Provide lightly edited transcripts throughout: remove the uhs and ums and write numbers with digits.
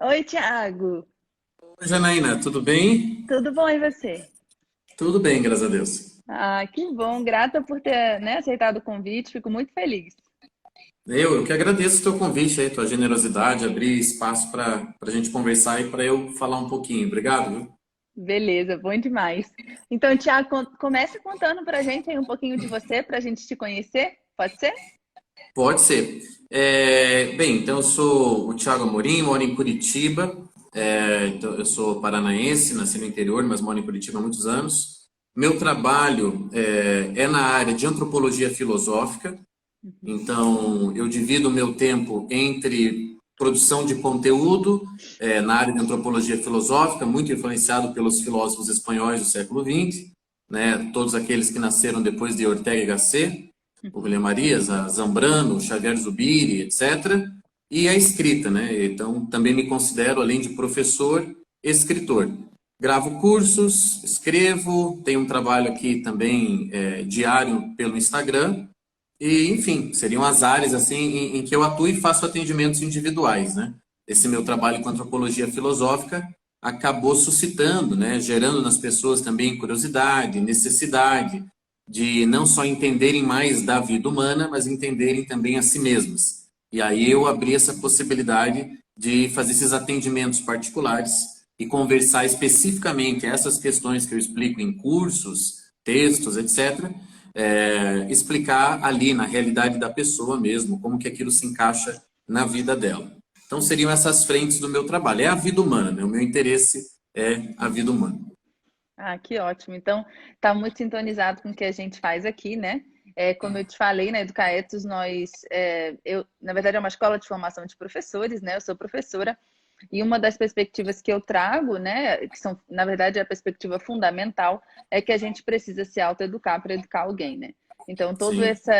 Oi, Thiago. Oi, Janaína, tudo bem? Tudo bom e você? Tudo bem, graças a Deus. Ah, que bom. Grata por ter, aceitado o convite. Fico muito feliz. Eu que agradeço o teu convite aí, tua generosidade, abrir espaço para a gente conversar e para eu falar um pouquinho. Obrigado, viu? Beleza, bom demais. Então, Thiago, comece contando pra gente aí um pouquinho de você, pra gente te conhecer. Pode ser? Pode ser. Bem, então eu sou o Thiago Amorim, moro em Curitiba. Então eu sou paranaense, nasci no interior, mas moro em Curitiba há muitos anos. Meu trabalho é na área de antropologia filosófica. Então, eu divido o meu tempo entre produção de conteúdo na área de antropologia filosófica, muito influenciado pelos filósofos espanhóis do século XX, né? Todos aqueles que nasceram depois de Ortega y Gasset, o William Marias, a Zambrano, Xavier Zubiri, etc. E a escrita, né? Então, também me considero, além de professor, escritor. Gravo cursos, escrevo, tenho um trabalho aqui também diário pelo Instagram, e, enfim, seriam as áreas assim em que eu atuo e faço atendimentos individuais, né? Esse meu trabalho com antropologia filosófica acabou suscitando, né, gerando nas pessoas também curiosidade, necessidade de não só entenderem mais da vida humana, mas entenderem também a si mesmas. E aí eu abri essa possibilidade de fazer esses atendimentos particulares e conversar especificamente essas questões que eu explico em cursos, textos, etc., explicar ali na realidade da pessoa mesmo, como que aquilo se encaixa na vida dela. Então seriam essas frentes do meu trabalho. É a vida humana, né? O meu interesse é a vida humana. Ah, que ótimo. Então, está muito sintonizado com o que a gente faz aqui, né? Como eu te falei, na Educaetos, na verdade, é uma escola de formação de professores, né? Eu sou professora e uma das perspectivas que eu trago, né, que são, na verdade, a perspectiva fundamental, é que a gente precisa se autoeducar para educar alguém, né? Então, toda Sim,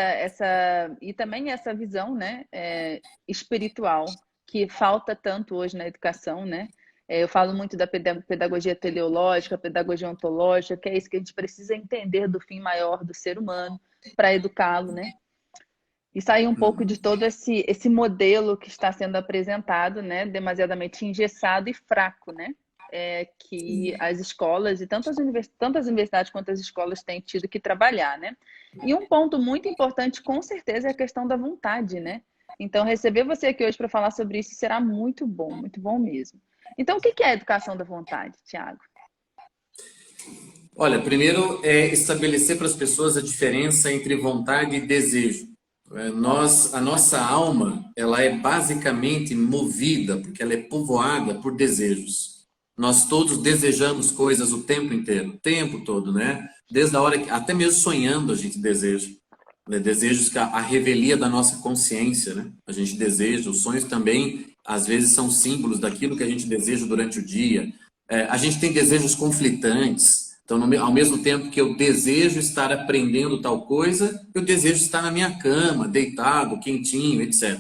e também essa visão, né, espiritual, que falta tanto hoje na educação, né? Eu falo muito da pedagogia teleológica, pedagogia ontológica, que é isso que a gente precisa entender do fim maior do ser humano para educá-lo, né? E sair um pouco de todo esse modelo que está sendo apresentado, né, demasiadamente engessado e fraco, né, que as escolas e tantas universidades quanto as escolas têm tido que trabalhar, né. E um ponto muito importante, com certeza, é a questão da vontade, né. Então, receber você aqui hoje para falar sobre isso será muito bom mesmo. Então, o que é a educação da vontade, Tiago? olha, primeiro é estabelecer para as pessoas a diferença entre vontade e desejo. A nossa alma, ela é basicamente movida, porque ela é povoada por desejos. Nós todos desejamos coisas o tempo inteiro, o tempo todo, né? Desde a hora que, até mesmo sonhando, a gente deseja. Né? Desejos que a revelia da nossa consciência, né? A gente deseja, os sonhos também, às vezes, são símbolos daquilo que a gente deseja durante o dia. A gente tem desejos conflitantes. Então, ao mesmo tempo que eu desejo estar aprendendo tal coisa, eu desejo estar na minha cama, deitado, quentinho, etc.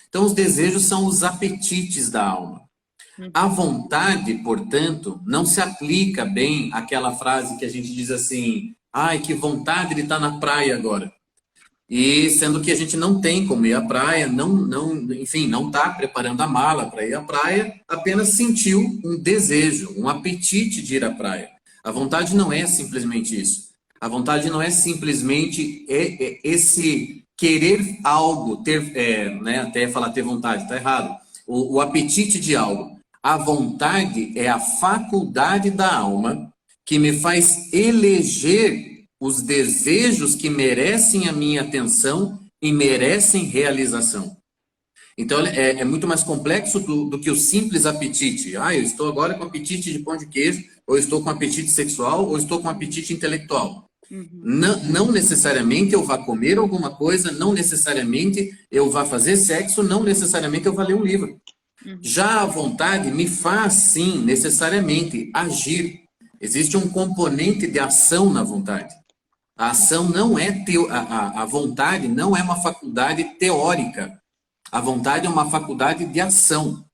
Então, os desejos são os apetites da alma. A Uhum. vontade, portanto, não se aplica bem àquela frase que a gente diz assim: ai, que vontade de estar na praia agora. E sendo que a gente não tem como ir à praia, enfim, não está preparando a mala para ir à praia, apenas sentiu um desejo, um apetite de ir à praia. A vontade não é simplesmente isso. A vontade não é simplesmente esse querer algo, ter, né, até falar ter vontade, está errado. O apetite de algo. A vontade é a faculdade da alma que me faz eleger os desejos que merecem a minha atenção e merecem realização. Então é muito mais complexo do que o simples apetite. Ah, eu estou agora com apetite de pão de queijo, ou estou com apetite sexual, ou estou com apetite intelectual. Uhum. Não necessariamente eu vá comer alguma coisa, não necessariamente eu vá fazer sexo, não necessariamente eu vá ler um livro. Uhum. Já a vontade me faz, sim, necessariamente agir. Existe um componente de ação na vontade. A ação não é a vontade não é uma faculdade teórica. A vontade é uma faculdade de ação.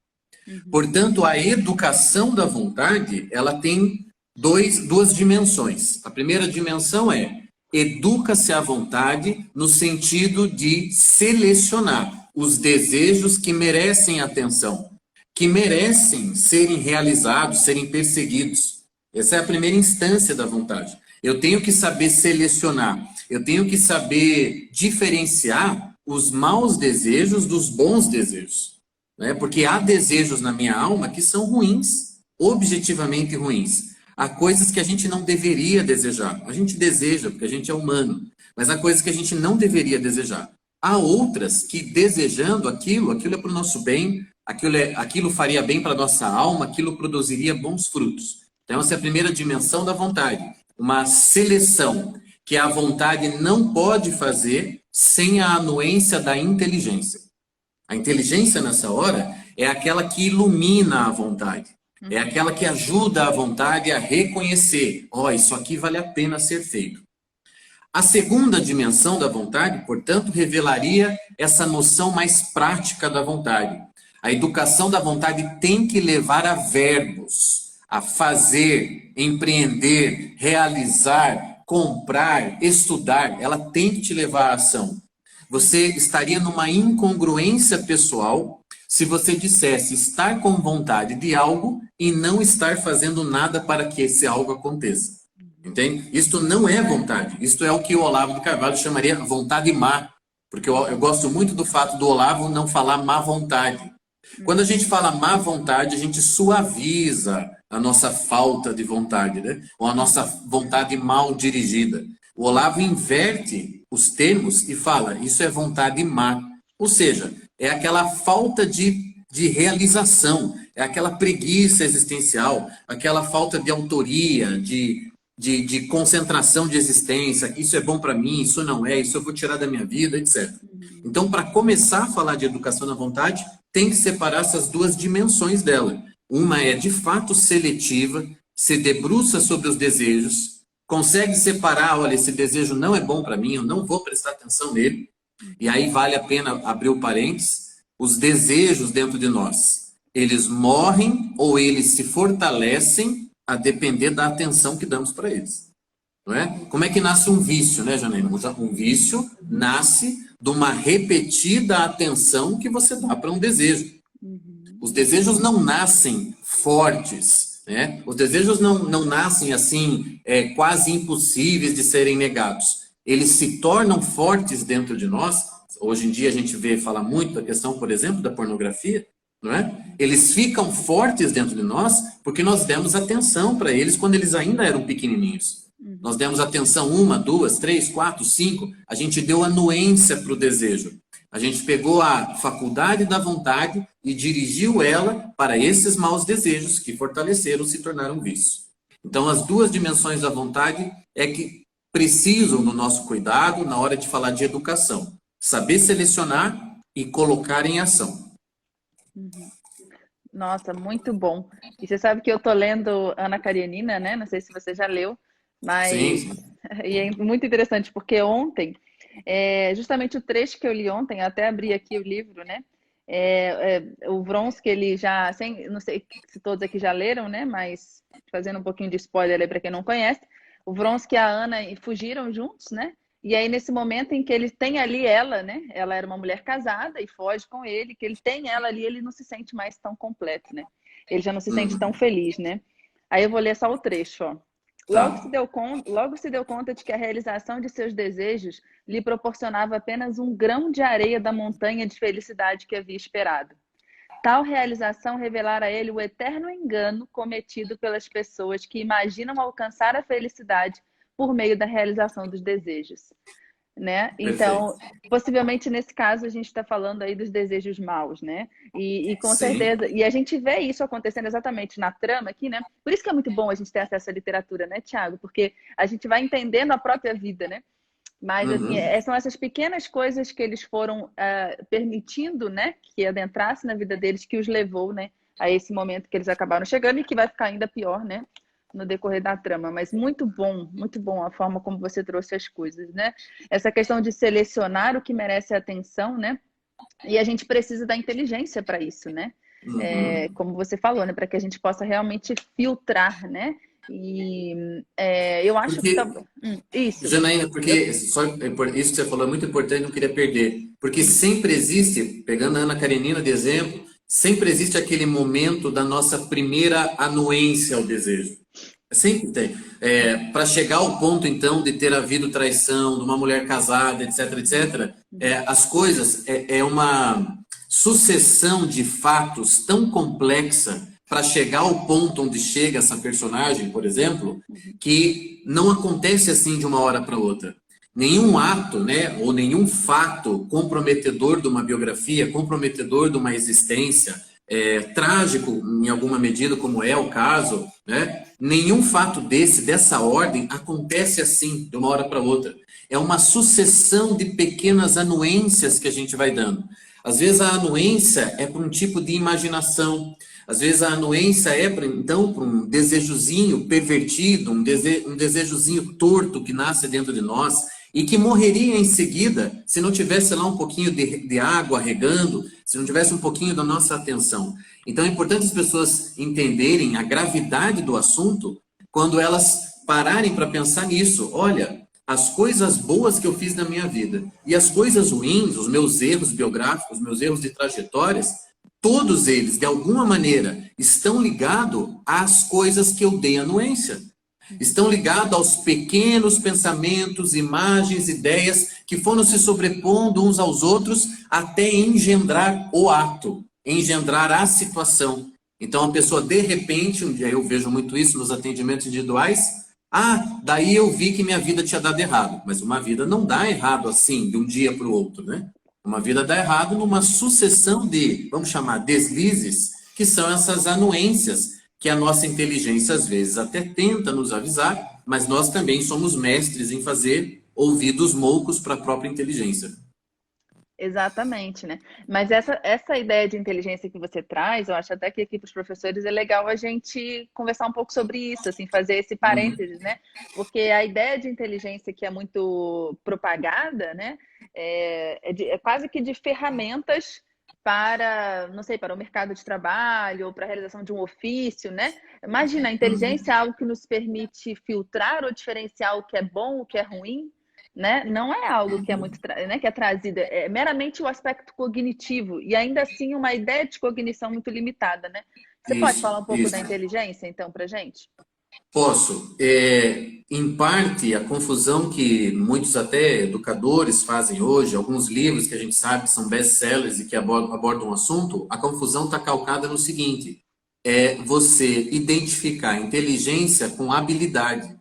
Uhum. Portanto, a educação da vontade, ela tem duas dimensões. A primeira dimensão é educa-se a vontade no sentido de selecionar os desejos que merecem atenção. que merecem serem realizados, serem perseguidos. Essa é a primeira instância da vontade. Eu tenho que saber selecionar, eu tenho que saber diferenciar os maus desejos dos bons desejos, né? Porque há desejos na minha alma que são ruins, objetivamente ruins. Há coisas que a gente não deveria desejar. A gente deseja, porque a gente é humano, mas há coisas que a gente não deveria desejar. Há outras que, desejando aquilo é para o nosso bem, aquilo faria bem para a nossa alma, aquilo produziria bons frutos. Então, essa é a primeira dimensão da vontade. Uma seleção que a vontade não pode fazer sem a anuência da inteligência. A inteligência, nessa hora, é aquela que ilumina a vontade. É aquela que ajuda a vontade a reconhecer, isso aqui vale a pena ser feito. A segunda dimensão da vontade, portanto, revelaria essa noção mais prática da vontade. A educação da vontade tem que levar a verbos, a fazer, empreender, realizar, comprar, estudar. Ela tem que te levar à ação. Você estaria numa incongruência pessoal se você dissesse estar com vontade de algo e não estar fazendo nada para que esse algo aconteça. Entende? Isto não é vontade. Isto é o que o Olavo de Carvalho chamaria vontade má. Porque eu gosto muito do fato do Olavo não falar má vontade. Quando a gente fala má vontade, a gente suaviza a nossa falta de vontade, né? Ou a nossa vontade mal dirigida. O Olavo inverte os termos e fala, isso é vontade má. Ou seja, é aquela falta de realização, é aquela preguiça existencial, aquela falta de autoria, de concentração de existência, isso é bom para mim, isso não é, isso eu vou tirar da minha vida, etc. Então, para começar a falar de educação da vontade, tem que separar essas duas dimensões dela. Uma é, de fato, seletiva, se debruça sobre os desejos, consegue separar, olha, esse desejo não é bom para mim, eu não vou prestar atenção nele, e aí vale a pena abrir o parênteses, os desejos dentro de nós, eles morrem ou eles se fortalecem a depender da atenção que damos para eles. Não é? Como é que nasce um vício, né, Janaína? Um vício nasce de uma repetida atenção que você dá para um desejo. Os desejos não nascem fortes, né? Os desejos não nascem assim, quase impossíveis de serem negados. Eles se tornam fortes dentro de nós. Hoje em dia a gente fala muito da questão, por exemplo, da pornografia. Não é? Eles ficam fortes dentro de nós porque nós demos atenção para eles quando eles ainda eram pequenininhos. Nós demos atenção 1, 2, 3, 4, 5. A gente deu anuência para o desejo. A gente pegou a faculdade da vontade e dirigiu ela para esses maus desejos que fortaleceram, se tornaram vício. Então, as duas dimensões da vontade é que precisam do nosso cuidado na hora de falar de educação. Saber selecionar e colocar em ação. Nossa, muito bom. E você sabe que eu tô lendo Ana Karenina, né? Não sei se você já leu, mas Sim. e é muito interessante porque ontem, justamente o trecho que eu li ontem, eu até abri aqui o livro, né? O Vronsky, ele já, não sei se todos aqui já leram, né? Mas fazendo um pouquinho de spoiler aí para quem não conhece, o Vronsky e a Ana fugiram juntos, né? E aí, nesse momento em que ele tem ali ela, né? Ela era uma mulher casada e foge com ele, que ele tem ela ali, ele não se sente mais tão completo, né? Ele já não se sente tão feliz, né? Aí eu vou ler só o trecho, ó. Logo se deu conta de que a realização de seus desejos lhe proporcionava apenas um grão de areia da montanha de felicidade que havia esperado. Tal realização revelara a ele o eterno engano cometido pelas pessoas que imaginam alcançar a felicidade por meio da realização dos desejos, né? Então, possivelmente nesse caso a gente está falando aí dos desejos maus, né? E com certeza, e a gente vê isso acontecendo exatamente na trama aqui, né? Por isso que é muito bom a gente ter acesso à literatura, né, Tiago? Porque a gente vai entendendo a própria vida, né? Mas assim, são essas pequenas coisas que eles foram permitindo, né, que adentrasse na vida deles, que os levou, né, a esse momento que eles acabaram chegando e que vai ficar ainda pior, né, no decorrer da trama. Mas muito bom a forma como você trouxe as coisas, né? Essa questão de selecionar o que merece atenção, né? E a gente precisa da inteligência para isso, né? Como você falou, né? Para que a gente possa realmente filtrar, né? E eu acho que isso. Janaína, porque isso que você falou é muito importante, não queria perder. Porque sempre existe, pegando a Ana Karenina de exemplo, sempre existe aquele momento da nossa primeira anuência ao desejo. Sempre tem. Para chegar ao ponto, então, de ter havido traição, de uma mulher casada, etc, etc, as coisas, é uma sucessão de fatos tão complexa para chegar ao ponto onde chega essa personagem, por exemplo, que não acontece assim de uma hora para outra. Nenhum ato, né, ou nenhum fato comprometedor de uma biografia, comprometedor de uma existência, trágico em alguma medida, como é o caso, né? Nenhum fato dessa ordem acontece assim, de uma hora para outra. É uma sucessão de pequenas anuências que a gente vai dando. Às vezes a anuência é para um tipo de imaginação, às vezes a anuência é para um desejozinho pervertido, um desejozinho torto que nasce dentro de nós e que morreria em seguida se não tivesse lá um pouquinho de água regando, se não tivesse um pouquinho da nossa atenção. Então é importante as pessoas entenderem a gravidade do assunto quando elas pararem para pensar nisso. Olha, as coisas boas que eu fiz na minha vida e as coisas ruins, os meus erros biográficos, os meus erros de trajetórias, todos eles, de alguma maneira, estão ligados às coisas que eu dei anuência. Estão ligados aos pequenos pensamentos, imagens, ideias que foram se sobrepondo uns aos outros até engendrar o ato, engendrar a situação. Então a pessoa, de repente, um dia eu vejo muito isso nos atendimentos individuais, daí eu vi que minha vida tinha dado errado. Mas uma vida não dá errado assim, de um dia para o outro, né? Uma vida dá errado numa sucessão de, vamos chamar, deslizes, que são essas anuências, que a nossa inteligência às vezes até tenta nos avisar, mas nós também somos mestres em fazer ouvidos moucos para a própria inteligência. Exatamente, né? Mas essa ideia de inteligência que você traz, eu acho até que aqui para os professores é legal a gente conversar um pouco sobre isso, assim, fazer esse parênteses, né? Porque a ideia de inteligência que é muito propagada, né? É quase que de ferramentas para, não sei, para o mercado de trabalho ou para a realização de um ofício, né? Imagina, a inteligência é algo que nos permite filtrar ou diferenciar o que é bom, o que é ruim, né? Não é algo que é muito, né, que é trazido, é meramente o aspecto cognitivo e ainda assim uma ideia de cognição muito limitada, né? Você pode falar um pouco da inteligência, então, para gente? Posso. Em parte, a confusão que muitos até educadores fazem hoje, alguns livros que a gente sabe que são best-sellers e que abordam o assunto, a confusão está calcada no seguinte: é você identificar inteligência com habilidade.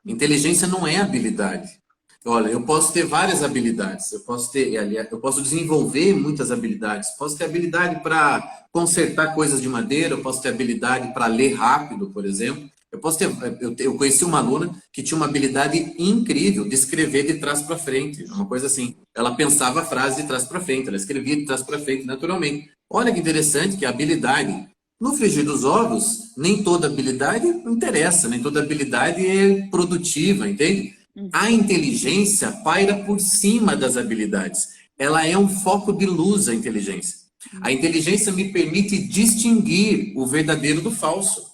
Inteligência não é habilidade. Olha, eu posso ter várias habilidades, eu posso desenvolver muitas habilidades, posso ter habilidade para consertar coisas de madeira, eu posso ter habilidade para ler rápido, por exemplo. Eu conheci uma aluna que tinha uma habilidade incrível de escrever de trás para frente, uma coisa assim. Ela pensava a frase de trás para frente, ela escrevia de trás para frente naturalmente. Olha que interessante que a habilidade. No frigir dos ovos, nem toda habilidade interessa, nem toda habilidade é produtiva, entende? A inteligência paira por cima das habilidades. Ela é um foco de luz, a inteligência. A inteligência me permite distinguir o verdadeiro do falso.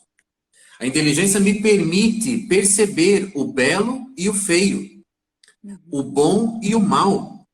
A inteligência me permite perceber o belo e o feio, o bom e o mal.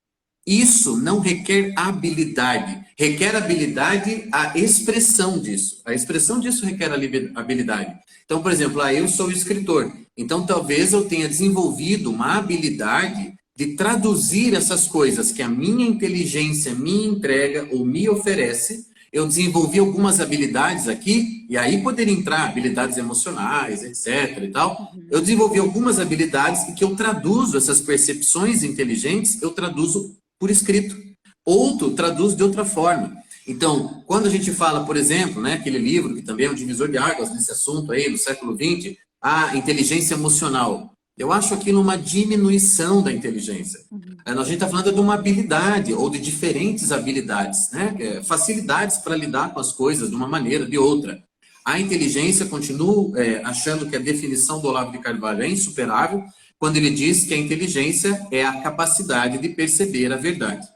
Isso não requer habilidade. Requer habilidade a expressão disso. A expressão disso requer habilidade. Então, por exemplo, eu sou escritor. Então, talvez eu tenha desenvolvido uma habilidade de traduzir essas coisas que a minha inteligência me entrega ou me oferece. Eu desenvolvi algumas habilidades aqui, e aí poderia entrar habilidades emocionais, etc. e tal. Eu desenvolvi algumas habilidades que eu traduzo essas percepções inteligentes, eu traduzo por escrito. Outro traduz de outra forma. Então, quando a gente fala, por exemplo, né, aquele livro que também é um divisor de águas nesse assunto aí, no século XX, a inteligência emocional. Eu acho aquilo uma diminuição da inteligência. A gente está falando de uma habilidade, ou de diferentes habilidades, né? Facilidades para lidar com as coisas de uma maneira ou de outra. A inteligência, continuo achando que a definição do Olavo de Carvalho é insuperável, quando ele diz que a inteligência é a capacidade de perceber a verdade.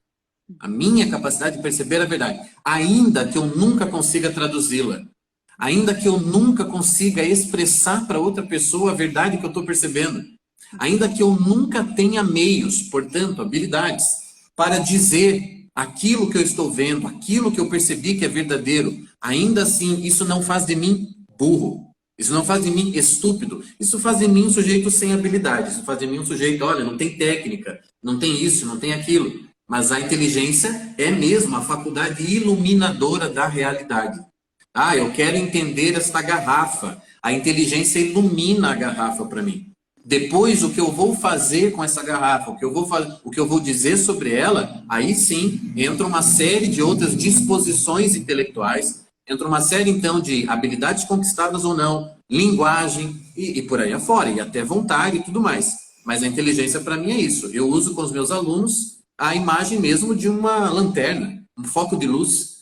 A minha capacidade de perceber a verdade, ainda que eu nunca consiga traduzi-la, ainda que eu nunca consiga expressar para outra pessoa a verdade que eu estou percebendo, ainda que eu nunca tenha meios, portanto, habilidades, para dizer aquilo que eu estou vendo, aquilo que eu percebi que é verdadeiro, ainda assim, isso não faz de mim burro. Isso não faz de mim estúpido. Isso faz de mim um sujeito sem habilidade. Isso faz de mim um sujeito, olha, não tem técnica, não tem isso, não tem aquilo. Mas a inteligência é mesmo a faculdade iluminadora da realidade. Ah, eu quero entender esta garrafa. A inteligência ilumina a garrafa para mim. Depois, o que eu vou fazer com essa garrafa, o que eu vou dizer sobre ela, aí sim entra uma série de outras disposições intelectuais, entra uma série, então, de habilidades conquistadas ou não, linguagem e por aí afora, e até vontade e tudo mais. Mas a inteligência, para mim, é isso. Eu uso com os meus alunos a imagem mesmo de uma lanterna, um foco de luz.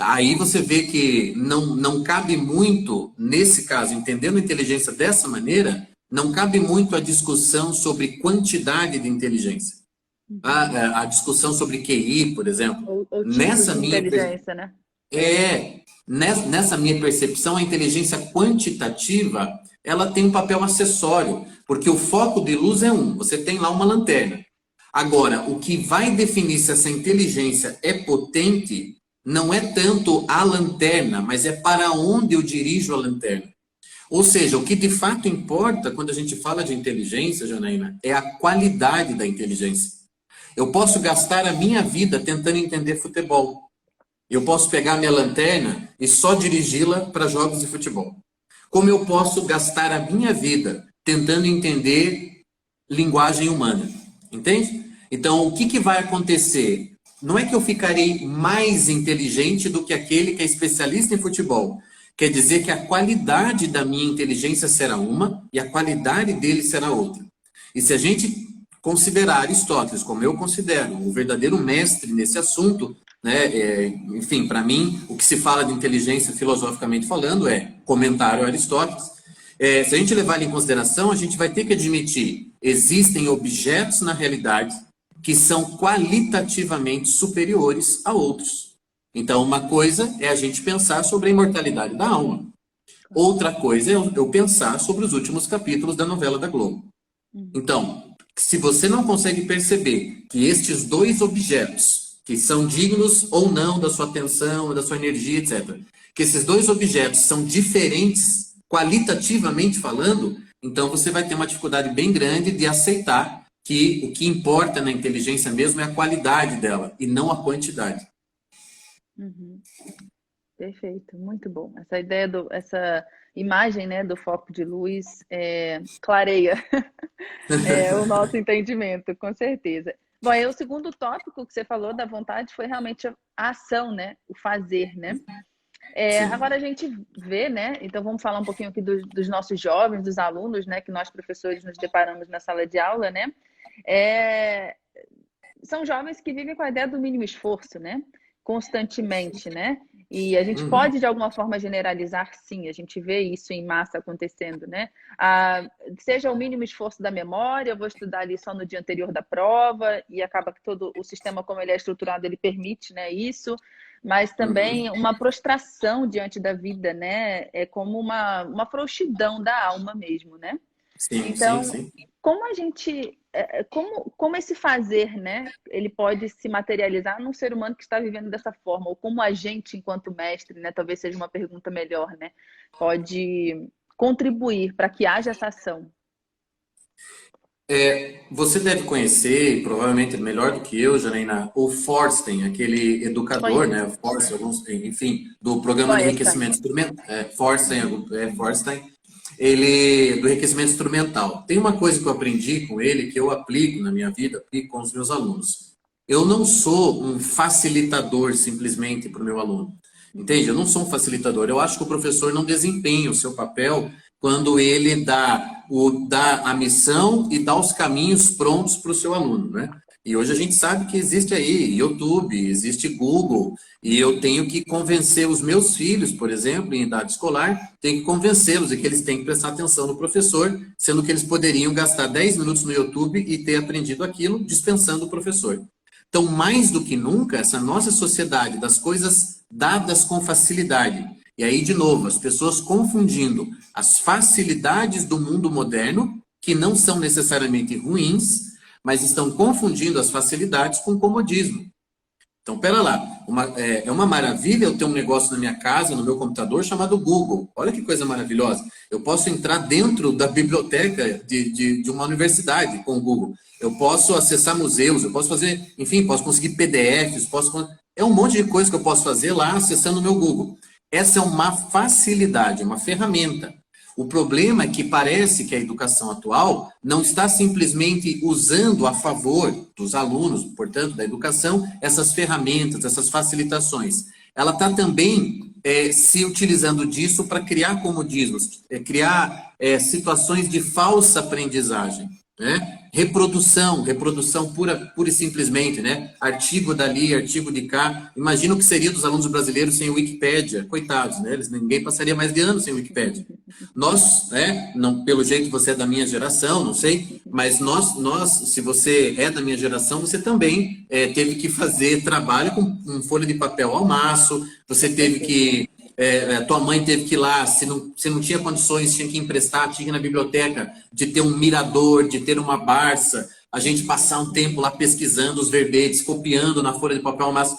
Aí você vê que não cabe muito, nesse caso, entendendo a inteligência dessa maneira, não cabe muito a discussão sobre quantidade de inteligência. A discussão sobre QI, por exemplo. Ou nessa de minha inteligência, né? Nessa minha percepção, a inteligência quantitativa, ela tem um papel acessório, porque o foco de luz é você tem lá uma lanterna. Agora, o que vai definir se essa inteligência é potente não é tanto a lanterna, mas é para onde eu dirijo a lanterna. Ou seja, o que de fato importa quando a gente fala de inteligência, Janaína, é a qualidade da inteligência. Eu posso gastar a minha vida tentando entender futebol. Eu posso pegar minha lanterna e só dirigi-la para jogos de futebol. Como eu posso gastar a minha vida tentando entender linguagem humana. Entende? Então, o que vai acontecer? Não é que eu ficarei mais inteligente do que aquele que é especialista em futebol. Quer dizer que a qualidade da minha inteligência será uma e a qualidade dele será outra. E se a gente considerar Aristóteles, como eu considero, o verdadeiro mestre nesse assunto, né, enfim, para mim, o que se fala de inteligência filosoficamente falando é comentário a Aristóteles. Se a gente levar ele em consideração, a gente vai ter que admitir, existem objetos na realidade que são qualitativamente superiores a outros. Então, uma coisa é a gente pensar sobre a imortalidade da alma. Outra coisa é eu pensar sobre os últimos capítulos da novela da Globo. Então, se você não consegue perceber que estes dois objetos, que são dignos ou não da sua atenção, da sua energia, etc., que esses dois objetos são diferentes, qualitativamente falando, então você vai ter uma dificuldade bem grande de aceitar que o que importa na inteligência mesmo é a qualidade dela e não a quantidade. Perfeito, muito bom. Essa ideia, essa imagem, né, do foco de luz clareia o nosso entendimento, com certeza. Bom, aí o segundo tópico que você falou da vontade foi realmente a ação, né, o fazer, né? Agora a gente vê, né? Então vamos falar um pouquinho aqui dos nossos jovens, dos alunos, né? Que nós professores nos deparamos na sala de aula, né? São jovens que vivem com a ideia do mínimo esforço, né? Constantemente, né? E a gente pode, de alguma forma, generalizar, sim. A gente vê isso em massa acontecendo, né? Seja o mínimo esforço da memória, eu vou estudar ali só no dia anterior da prova, e acaba que todo o sistema, como ele é estruturado, ele permite, né, isso. Mas também uma prostração diante da vida, né? É como uma frouxidão da alma mesmo, né? Sim, então, sim. como a gente... Como esse fazer, né, ele pode se materializar num ser humano que está vivendo dessa forma? Ou como a gente, enquanto mestre, né, talvez seja uma pergunta melhor, né, pode contribuir para que haja essa ação? Você deve conhecer, provavelmente melhor do que eu, Janaína, o Forsten, aquele educador, né? Enfim, do programa de enriquecimento instrumental. Forsten, ele do enriquecimento instrumental. Tem uma coisa que eu aprendi com ele, que eu aplico na minha vida, aplico com os meus alunos. Eu não sou um facilitador simplesmente para o meu aluno. Entende? Eu não sou um facilitador. Eu acho que o professor não desempenha o seu papel quando ele dá a missão e dá os caminhos prontos para o seu aluno, né? E hoje a gente sabe que existe aí YouTube, existe Google, e eu tenho que convencer os meus filhos, por exemplo, em idade escolar, tenho que convencê-los de que eles têm que prestar atenção no professor, sendo que eles poderiam gastar 10 minutos no YouTube e ter aprendido aquilo dispensando o professor. Então, mais do que nunca, essa nossa sociedade das coisas dadas com facilidade, e aí, de novo, as pessoas confundindo as facilidades do mundo moderno, que não são necessariamente ruins, mas estão confundindo as facilidades com o comodismo. Então, pera lá, é uma maravilha eu ter um negócio na minha casa, no meu computador, chamado Google. Olha que coisa maravilhosa. Eu posso entrar dentro da biblioteca de uma universidade com o Google. Eu posso acessar museus, eu posso fazer, enfim, posso conseguir PDFs, é um monte de coisa que eu posso fazer lá acessando o meu Google. Essa é uma facilidade, uma ferramenta. O problema é que parece que a educação atual não está simplesmente usando a favor dos alunos, portanto, da educação, essas ferramentas, essas facilitações. Ela está também se utilizando disso para criar comodismos, criar situações de falsa aprendizagem, né? Reprodução pura e simplesmente, né? Artigo dali, artigo de cá. Imagina o que seria dos alunos brasileiros sem Wikipédia, coitados, né? Ninguém passaria mais de ano sem Wikipédia. Nós, né? Não, pelo jeito você é da minha geração, não sei, mas nós, se você é da minha geração, você também teve que fazer trabalho com folha de papel ao maço, você teve que tua mãe teve que ir lá, se não tinha condições, tinha que emprestar, tinha que ir na biblioteca, de ter um mirador, de ter uma Barça, a gente passar um tempo lá pesquisando os verbetes, copiando na folha de papel, mas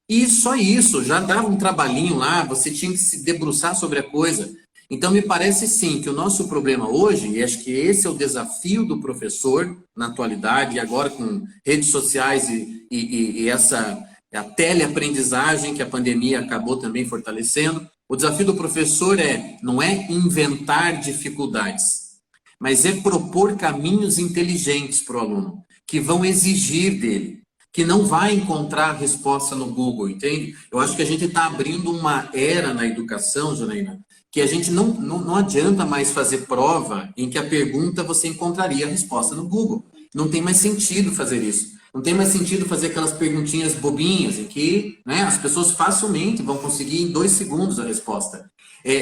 e só isso, já dava um trabalhinho lá, você tinha que se debruçar sobre a coisa. Então, me parece sim que o nosso problema hoje, e acho que esse é o desafio do professor na atualidade, e agora com redes sociais e essa a teleaprendizagem que a pandemia acabou também fortalecendo. O desafio do professor não é inventar dificuldades, mas é propor caminhos inteligentes para o aluno, que vão exigir dele, que não vai encontrar a resposta no Google, entende? Eu acho que a gente está abrindo uma era na educação, Janaína, que a gente não adianta mais fazer prova em que a pergunta você encontraria a resposta no Google. Não tem mais sentido fazer isso. Não tem mais sentido fazer aquelas perguntinhas bobinhas em que, né, as pessoas facilmente vão conseguir em 2 segundos a resposta.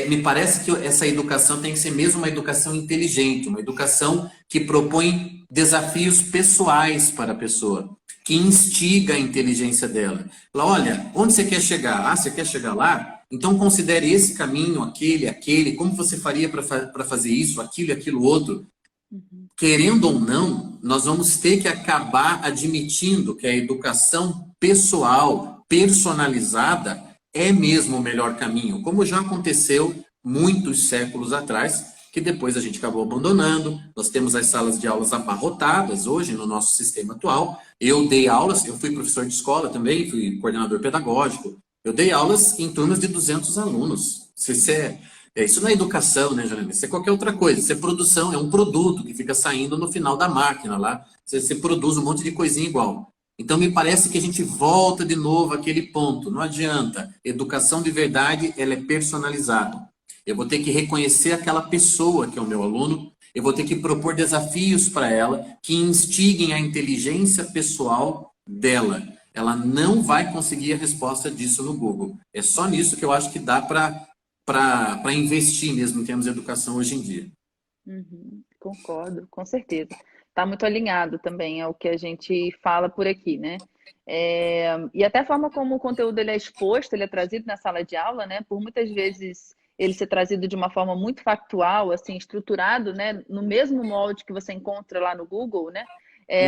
Me parece que essa educação tem que ser mesmo uma educação inteligente, uma educação que propõe desafios pessoais para a pessoa, que instiga a inteligência dela. Fala, olha, onde você quer chegar? Ah, você quer chegar lá? Então considere esse caminho, aquele, como você faria para fazer isso, aquilo e aquilo outro. Querendo ou não, nós vamos ter que acabar admitindo que a educação pessoal, personalizada, é mesmo o melhor caminho, como já aconteceu muitos séculos atrás, que depois a gente acabou abandonando. Nós temos as salas de aulas abarrotadas hoje no nosso sistema atual. Eu dei aulas, eu fui professor de escola também, fui coordenador pedagógico. Eu dei aulas em turmas de 200 alunos. Isso não é educação, né, Janine? Isso é qualquer outra coisa. Isso é produção, é um produto que fica saindo no final da máquina lá. Você produz um monte de coisinha igual. Então, me parece que a gente volta de novo àquele ponto. Não adianta. Educação de verdade, ela é personalizada. Eu vou ter que reconhecer aquela pessoa que é o meu aluno. Eu vou ter que propor desafios para ela que instiguem a inteligência pessoal dela. Ela não vai conseguir a resposta disso no Google. É só nisso que eu acho que dá para investir mesmo em termos de educação hoje em dia. Concordo, com certeza. Está muito alinhado também ao que a gente fala por aqui, né? E até a forma como o conteúdo ele é exposto, ele é trazido na sala de aula, né? Por muitas vezes ele ser trazido de uma forma muito factual, assim, estruturado, né? No mesmo molde que você encontra lá no Google, né?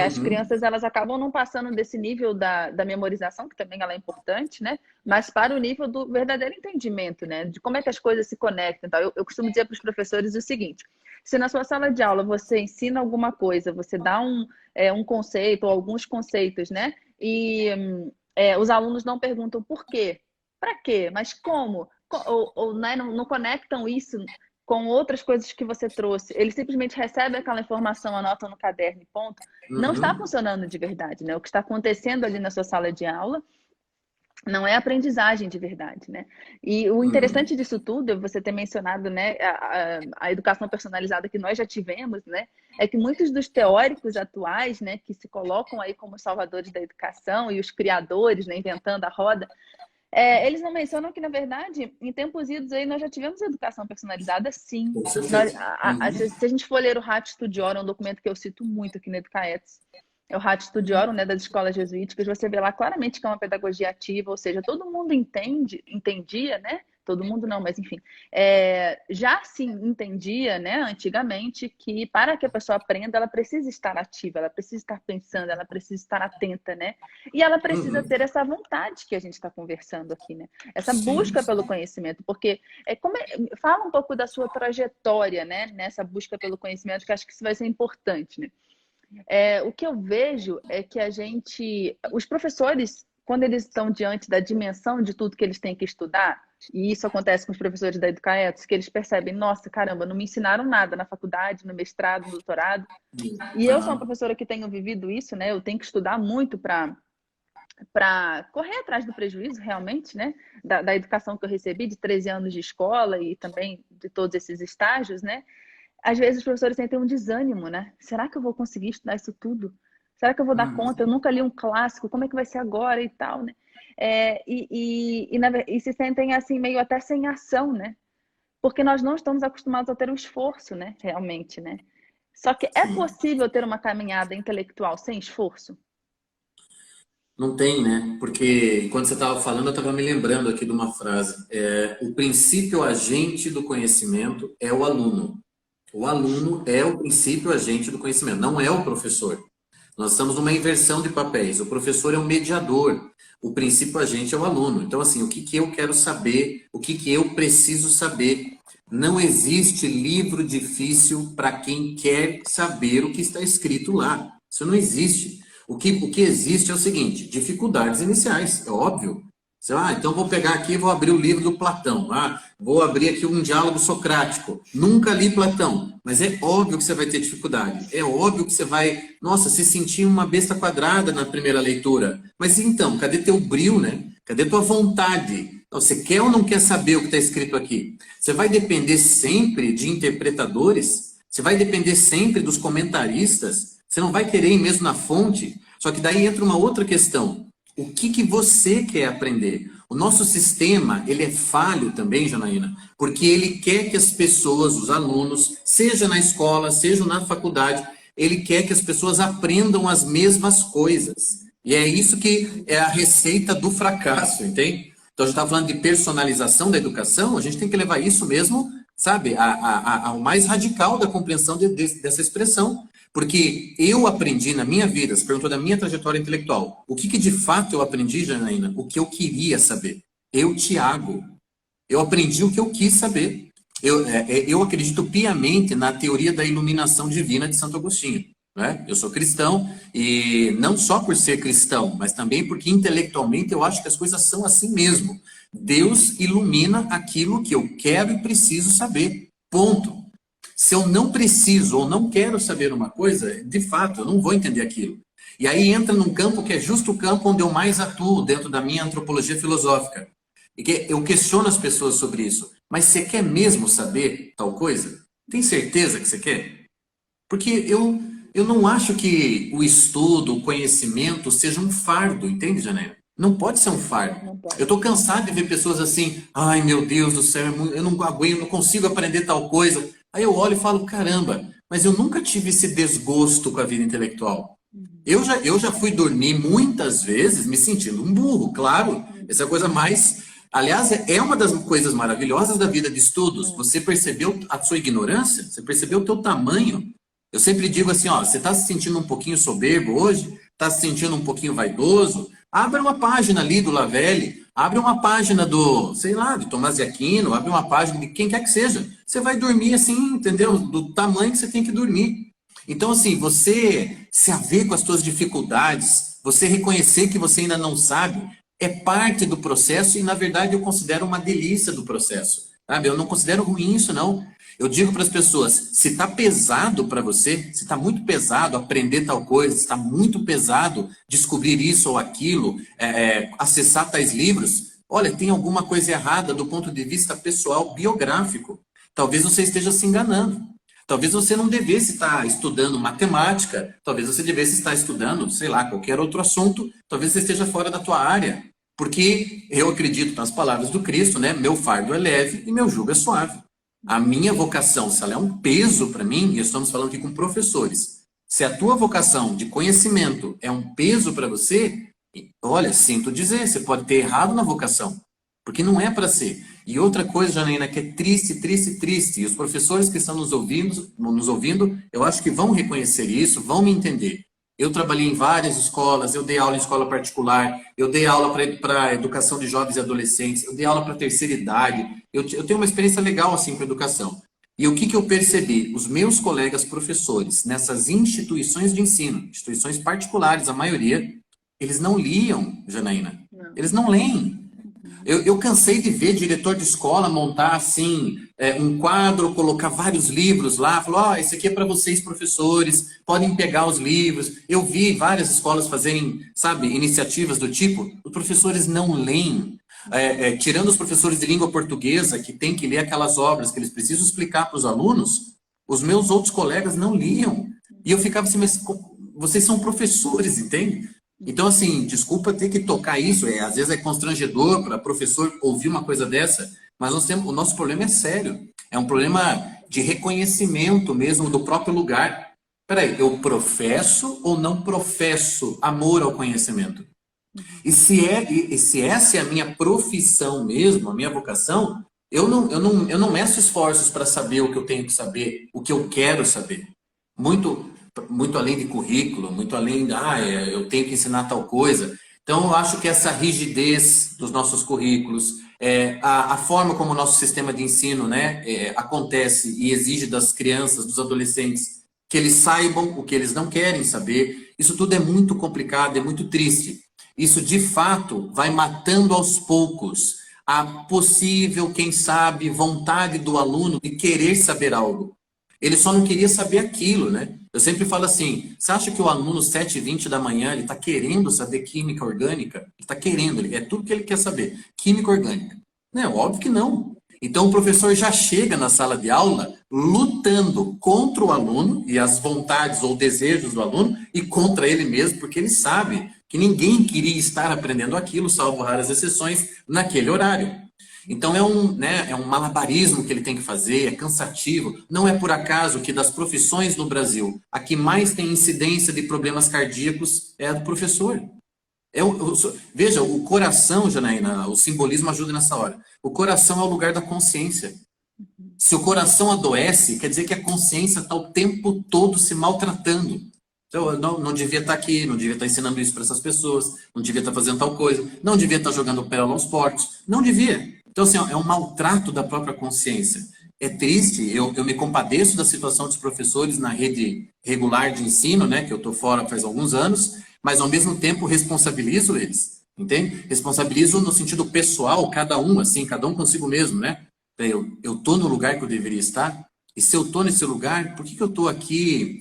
As crianças elas acabam não passando desse nível da memorização, que também ela é importante, né? Mas para o nível do verdadeiro entendimento, né? De como é que as coisas se conectam. Então, eu costumo dizer para os professores o seguinte: se na sua sala de aula você ensina alguma coisa, você dá um conceito ou alguns conceitos, né? E os alunos não perguntam por quê, para quê, mas como, ou né, não conectam isso com outras coisas que você trouxe. Eles simplesmente recebem aquela informação, anotam no caderno e ponto. Não está funcionando de verdade, né? O que está acontecendo ali na sua sala de aula não é aprendizagem de verdade, né? E o interessante disso tudo, você ter mencionado, né, a educação personalizada que nós já tivemos, né, é que muitos dos teóricos atuais, né, que se colocam aí como salvadores da educação e os criadores, né, inventando a roda, eles não mencionam que, na verdade, em tempos idos aí nós já tivemos educação personalizada, sim. Com certeza. Se a gente for ler o Ratio Studiorum, é um documento que eu cito muito aqui no Educaetos, é o Ratio Studiorum, né, das escolas jesuíticas, você vê lá claramente que é uma pedagogia ativa, ou seja, todo mundo entendia, né? todo mundo não, mas enfim, já se entendia, né, antigamente, que para que a pessoa aprenda, ela precisa estar ativa, ela precisa estar pensando, ela precisa estar atenta, né? E ela precisa ter essa vontade que a gente está conversando aqui, né? Essa Sim, busca pelo sim. conhecimento, porque fala um pouco da sua trajetória, né, nessa busca pelo conhecimento, que acho que isso vai ser importante, né? O que eu vejo é que os professores, quando eles estão diante da dimensão de tudo que eles têm que estudar, e isso acontece com os professores da Educaetos, que eles percebem, nossa, caramba, não me ensinaram nada na faculdade, no mestrado, no doutorado. E eu sou uma Aham. professora que tenho vivido isso, né? Eu tenho que estudar muito para correr atrás do prejuízo, realmente, né? Da educação que eu recebi, de 13 anos de escola e também de todos esses estágios, né? Às vezes os professores sentem um desânimo, né? Será que eu vou conseguir estudar isso tudo? Será que eu vou dar conta? Eu nunca li um clássico, como é que vai ser agora e tal, né? E se sentem assim, meio até sem ação, né? Porque nós não estamos acostumados a ter um esforço, né? Realmente, né? Só que é Sim. possível ter uma caminhada intelectual sem esforço? Não tem, né? Porque enquanto você estava falando, eu estava me lembrando aqui de uma frase. O princípio agente do conhecimento é o aluno. O aluno é o princípio agente do conhecimento, não é o professor. Nós estamos numa inversão de papéis. O professor é o mediador. O princípio agente é o aluno. Então, assim, o que que eu quero saber? O que que eu preciso saber? Não existe livro difícil para quem quer saber o que está escrito lá. Isso não existe. O que existe é o seguinte: dificuldades iniciais, é óbvio. Então vou pegar aqui e vou abrir o livro do Platão. Vou abrir aqui um diálogo socrático. Nunca li Platão, mas é óbvio que você vai ter dificuldade. É óbvio que você vai, nossa, se sentir uma besta quadrada na primeira leitura. Mas então, cadê teu brio, né? Cadê tua vontade? Então, você quer ou não quer saber o que está escrito aqui? Você vai depender sempre de interpretadores? Você vai depender sempre dos comentaristas? Você não vai querer ir mesmo na fonte? Só que daí entra uma outra questão. O que que você quer aprender? O nosso sistema, ele é falho também, Janaína, porque ele quer que as pessoas, os alunos, seja na escola, seja na faculdade, ele quer que as pessoas aprendam as mesmas coisas. E é isso que é a receita do fracasso, entende? Então, a gente está falando de personalização da educação, a gente tem que levar isso mesmo, sabe, ao mais radical da compreensão dessa expressão. Porque eu aprendi na minha vida, você perguntou da minha trajetória intelectual, o que que de fato eu aprendi, Janaína? O que eu queria saber. Eu, Tiago, eu aprendi o que eu quis saber. Eu acredito piamente na teoria da iluminação divina de Santo Agostinho. Né? Eu sou cristão e não só por ser cristão, mas também porque intelectualmente eu acho que as coisas são assim mesmo. Deus ilumina aquilo que eu quero e preciso saber. Ponto. Se eu não preciso ou não quero saber uma coisa, de fato, eu não vou entender aquilo. E aí entra num campo que é justo o campo onde eu mais atuo dentro da minha antropologia filosófica. E que eu questiono as pessoas sobre isso. Mas você quer mesmo saber tal coisa? Tem certeza que você quer? Porque eu não acho que o estudo, o conhecimento seja um fardo, entende, Janela? Não pode ser um fardo. Não Eu pode. estou cansado de ver pessoas assim, ai meu Deus do céu, eu não aguento, eu não consigo aprender tal coisa. Aí eu olho e falo, caramba, mas eu nunca tive esse desgosto com a vida intelectual. Eu já fui dormir muitas vezes me sentindo um burro, claro. Essa é a coisa mais. Aliás, é uma das coisas maravilhosas da vida de estudos. Você percebeu a sua ignorância? Você percebeu o teu tamanho? Eu sempre digo assim, ó, você está se sentindo um pouquinho soberbo hoje? Está se sentindo um pouquinho vaidoso? Abre uma página ali do Lavelli, abre uma página do, sei lá, de Tomás de Aquino, abre uma página de quem quer que seja. Você vai dormir assim, entendeu? Do tamanho que você tem que dormir. Então, assim, você se haver com as suas dificuldades, você reconhecer que você ainda não sabe, é parte do processo e, na verdade, eu considero uma delícia do processo. Sabe? Eu não considero ruim isso, não. Eu digo para as pessoas, se está pesado para você, se está muito pesado aprender tal coisa, se está muito pesado descobrir isso ou aquilo, acessar tais livros, olha, tem alguma coisa errada do ponto de vista pessoal, biográfico. Talvez você esteja se enganando. Talvez você não devesse estar estudando matemática, talvez você devesse estar estudando, sei lá, qualquer outro assunto, talvez você esteja fora da tua área. Porque eu acredito nas palavras do Cristo, né? Meu fardo é leve e meu jugo é suave. A minha vocação, se ela é um peso para mim, e estamos falando aqui com professores, se a tua vocação de conhecimento é um peso para você, olha, sinto dizer, você pode ter errado na vocação, porque não é para ser. E outra coisa, Janaína, que é triste, triste, triste, e os professores que estão nos ouvindo, eu acho que vão reconhecer isso, vão me entender. Eu trabalhei em várias escolas, eu dei aula em escola particular, eu dei aula para educação de jovens e adolescentes, eu dei aula para terceira idade, eu tenho uma experiência legal assim com educação. E o que, que eu percebi? Os meus colegas professores, nessas instituições de ensino, instituições particulares, a maioria, eles não liam, Janaína. Não. Eles não leem. Eu cansei de ver diretor de escola montar assim um quadro, colocar vários livros lá, falou, esse aqui é para vocês, professores, podem pegar os livros. Eu vi várias escolas fazerem, sabe, iniciativas do tipo, os professores não leem. Tirando os professores de língua portuguesa, que tem que ler aquelas obras que eles precisam explicar para os alunos, os meus outros colegas não liam. E eu ficava assim, mas vocês são professores, entende? Então, assim, desculpa ter que tocar isso, às vezes é constrangedor para professor ouvir uma coisa dessa, mas o nosso problema é sério. É um problema de reconhecimento mesmo do próprio lugar. Peraí, eu professo ou não professo amor ao conhecimento? E se essa é a minha profissão mesmo, a minha vocação, eu não meço esforços para saber o que eu tenho que saber, o que eu quero saber. Muito, muito além de currículo, muito além de, eu tenho que ensinar tal coisa. Então, eu acho que essa rigidez dos nossos currículos, a forma como o nosso sistema de ensino, né, acontece e exige das crianças, dos adolescentes, que eles saibam o que eles não querem saber, isso tudo é muito complicado, é muito triste. Isso, de fato, vai matando aos poucos a possível, quem sabe, vontade do aluno de querer saber algo. Ele só não queria saber aquilo, né? Eu sempre falo assim, você acha que o aluno 7h20 da manhã, ele está querendo saber química orgânica? Ele está querendo, é tudo que ele quer saber. Química orgânica. Não, óbvio que não. Então o professor já chega na sala de aula lutando contra o aluno e as vontades ou desejos do aluno e contra ele mesmo, porque ele sabe que ninguém queria estar aprendendo aquilo, salvo raras exceções, naquele horário. Então é um malabarismo que ele tem que fazer, é cansativo. Não é por acaso que das profissões no Brasil, a que mais tem incidência de problemas cardíacos é a do professor. Veja, o coração, Janaína, o simbolismo ajuda nessa hora. O coração é o lugar da consciência. Se o coração adoece, quer dizer que a consciência está o tempo todo se maltratando. Então, eu não devia estar aqui, não devia estar ensinando isso para essas pessoas, não devia estar fazendo tal coisa, não devia estar jogando pérola aos porcos, não devia. Então, assim, é um maltrato da própria consciência. É triste, eu me compadeço da situação dos professores na rede regular de ensino, né, que eu estou fora faz alguns anos, mas ao mesmo tempo responsabilizo eles, entende? Responsabilizo no sentido pessoal, cada um, assim, cada um consigo mesmo, né? Eu estou no lugar que eu deveria estar, e se eu estou nesse lugar, por que eu estou aqui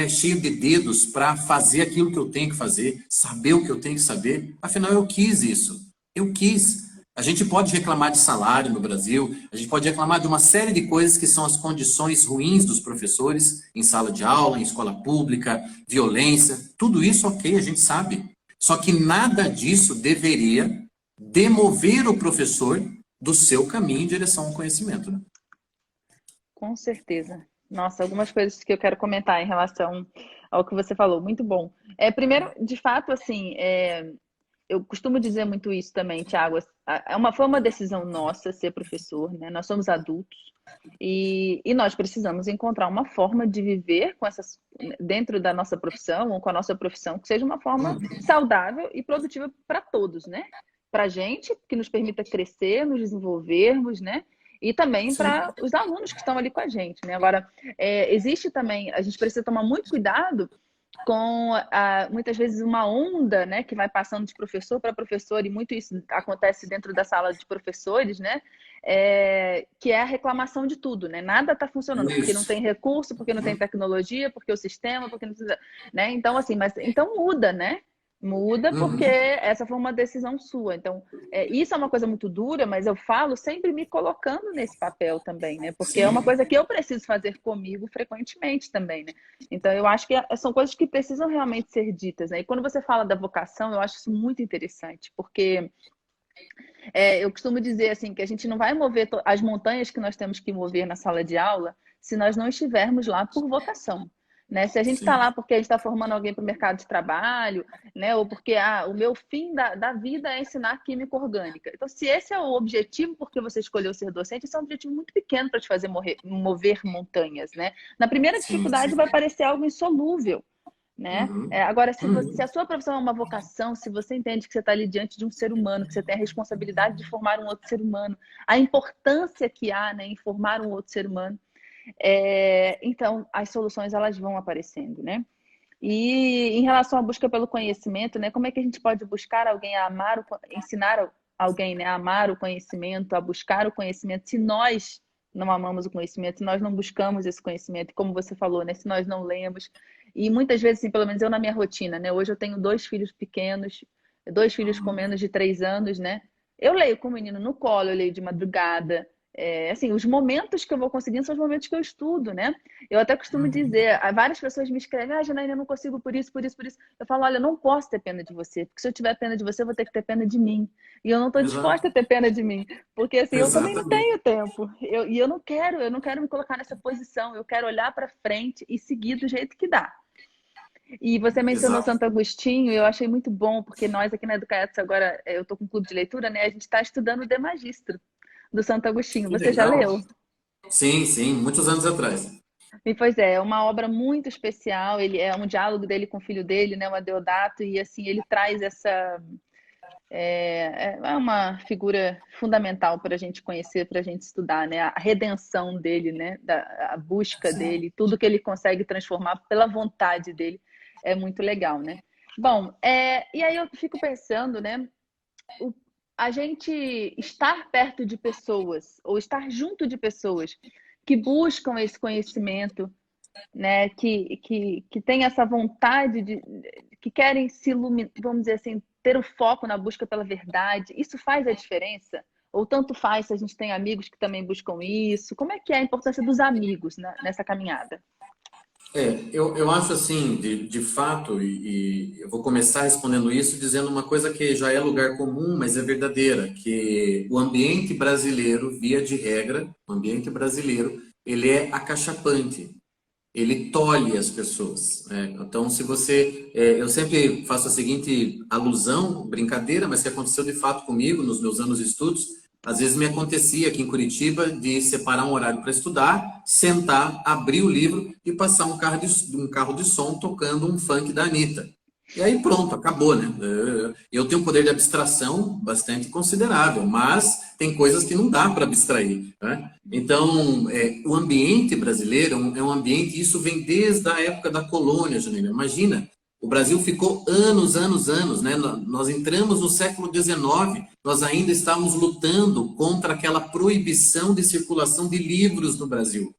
cheio de dedos para fazer aquilo que eu tenho que fazer, saber o que eu tenho que saber? Afinal, eu quis isso. Eu quis. A gente pode reclamar de salário no Brasil, a gente pode reclamar de uma série de coisas que são as condições ruins dos professores em sala de aula, em escola pública, violência, tudo isso ok, a gente sabe. Só que nada disso deveria demover o professor do seu caminho em direção ao conhecimento, né? Com certeza. Nossa, algumas coisas que eu quero comentar em relação ao que você falou, muito bom. Primeiro, de fato, assim, eu costumo dizer muito isso também, Thiago. Foi uma decisão nossa ser professor, né? Nós somos adultos e nós precisamos encontrar uma forma de viver dentro da nossa profissão ou com a nossa profissão que seja uma forma saudável e produtiva para todos, né? Para a gente, que nos permita crescer, nos desenvolvermos, né? E também Sim. para os alunos que estão ali com a gente, né? Agora, existe também, a gente precisa tomar muito cuidado com muitas vezes uma onda, né, que vai passando de professor para professor, e muito isso acontece dentro da sala de professores, né, que é a reclamação de tudo, né? Nada está funcionando, porque não Isso. tem recurso, porque não tem tecnologia, porque o sistema, porque não precisa, né? Então, assim, então muda, né? Muda porque essa foi uma decisão sua. Então, isso é uma coisa muito dura, mas eu falo sempre me colocando nesse papel também, né? Porque é uma Sim. coisa que eu preciso fazer comigo frequentemente também, né? Então, eu acho que são coisas que precisam realmente ser ditas, né? E quando você fala da vocação, eu acho isso muito interessante, porque eu costumo dizer assim que a gente não vai mover as montanhas que nós temos que mover na sala de aula se nós não estivermos lá por vocação. Né? Se a gente está sim. lá porque a gente está formando alguém para o mercado de trabalho, né? Ou porque o meu fim da vida é ensinar química orgânica. Então, se esse é o objetivo porque você escolheu ser docente, esse é um objetivo muito pequeno para te fazer mover montanhas. Né? Na primeira Sim, dificuldade sim. vai parecer algo insolúvel. Né? Uhum. Agora, se Uhum. a sua profissão é uma vocação, se você entende que você está ali diante de um ser humano, que você tem a responsabilidade de formar um outro ser humano, a importância que há, né, em formar um outro ser humano, então as soluções elas vão aparecendo, né? E em relação à busca pelo conhecimento, né, como é que a gente pode buscar alguém a amar, ensinar alguém, né, a amar o conhecimento, a buscar o conhecimento, se nós não amamos o conhecimento, se nós não buscamos esse conhecimento, como você falou, né, se nós não lemos. E muitas vezes, assim, pelo menos eu na minha rotina, né, hoje eu tenho 2 filhos pequenos, 2 filhos com menos de 3 anos, né, eu leio com o menino no colo, eu leio de madrugada, assim, os momentos que eu vou conseguindo são os momentos que eu estudo, né? Eu até costumo dizer, várias pessoas me escrevem, Janaína, eu não consigo por isso, por isso, por isso. Eu falo, olha, eu não posso ter pena de você, porque se eu tiver pena de você, eu vou ter que ter pena de mim. E eu não estou Exato. disposta a ter pena de mim, porque assim, eu também não Exatamente. tenho tempo. E eu não quero me colocar nessa posição, eu quero olhar para frente e seguir do jeito que dá. E você mencionou Exato. Santo Agostinho, e eu achei muito bom, porque nós aqui na Educaetos agora, eu estou com um clube de leitura, né? A gente está estudando o De Magistro, do Santo Agostinho. Que Você já legal. leu? Sim, sim, muitos anos atrás. E pois é uma obra muito especial. Ele é um diálogo dele com o filho dele, né, o Adeodato, e assim ele traz essa é uma figura fundamental para a gente conhecer, para a gente estudar, né, a redenção dele, né, a busca Sim. dele, tudo que ele consegue transformar pela vontade dele é muito legal, né? Bom, e aí eu fico pensando, né, o, a gente estar perto de pessoas ou estar junto de pessoas que buscam esse conhecimento, né, que tem essa vontade que querem se iluminar, vamos dizer assim, ter o foco na busca pela verdade, isso faz a diferença? Ou tanto faz se a gente tem amigos que também buscam isso? Como é que é a importância dos amigos, né, nessa caminhada? Eu acho assim, de fato, e eu vou começar respondendo isso dizendo uma coisa que já é lugar comum, mas é verdadeira, que o ambiente brasileiro, via de regra, o ambiente brasileiro, ele é acachapante, ele tolhe as pessoas, né? Então, se você, eu sempre faço a seguinte alusão, brincadeira, mas que aconteceu de fato comigo nos meus anos de estudos. Às vezes me acontecia aqui em Curitiba de separar um horário para estudar, sentar, abrir o livro e passar um carro de som tocando um funk da Anitta. E aí pronto, acabou, né? Eu tenho um poder de abstração bastante considerável, mas tem coisas que não dá para abstrair, né? Então, o ambiente brasileiro é um ambiente, isso vem desde a época da colônia, Janine. Imagina, o Brasil ficou anos, anos, anos, né? Nós entramos no século XIX, nós ainda estávamos lutando contra aquela proibição de circulação de livros no Brasil,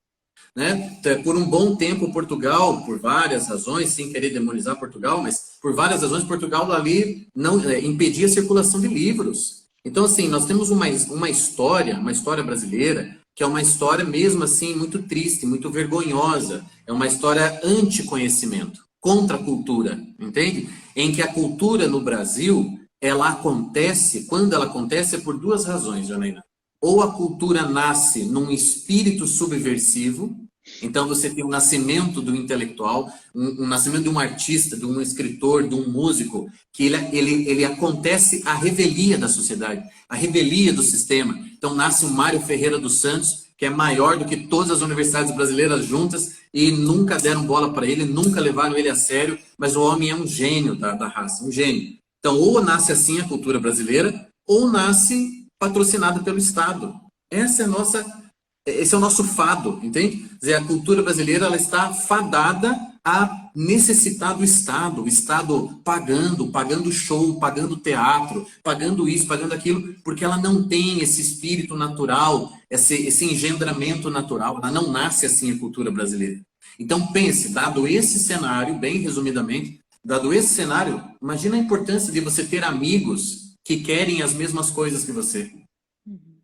né? Por um bom tempo, Portugal, por várias razões, sem querer demonizar Portugal, mas por várias razões, Portugal ali não impedia a circulação de livros. Então, assim, nós temos uma história brasileira, que é uma história mesmo assim muito triste, muito vergonhosa. É uma história anti-conhecimento, contra a cultura, entende? Em que a cultura no Brasil, ela acontece, quando ela acontece, é por duas razões, Janaína. Ou a cultura nasce num espírito subversivo, então você tem o nascimento do intelectual, um nascimento de um artista, de um escritor, de um músico, que ele acontece a revelia da sociedade, a revelia do sistema. Então nasce o Mário Ferreira dos Santos, que é maior do que todas as universidades brasileiras juntas, e nunca deram bola para ele, nunca levaram ele a sério, mas o homem é um gênio da raça, um gênio. Então ou nasce assim a cultura brasileira, ou nasce patrocinada pelo Estado. Esse é o nosso fado, entende? Quer dizer, a cultura brasileira ela está fadada a necessitar do Estado, o Estado pagando show, pagando teatro, pagando isso, pagando aquilo, porque ela não tem esse espírito natural, esse engendramento natural, ela não nasce assim a cultura brasileira. Então pense, dado esse cenário, bem resumidamente, dado esse cenário, imagina a importância de você ter amigos que querem as mesmas coisas que você.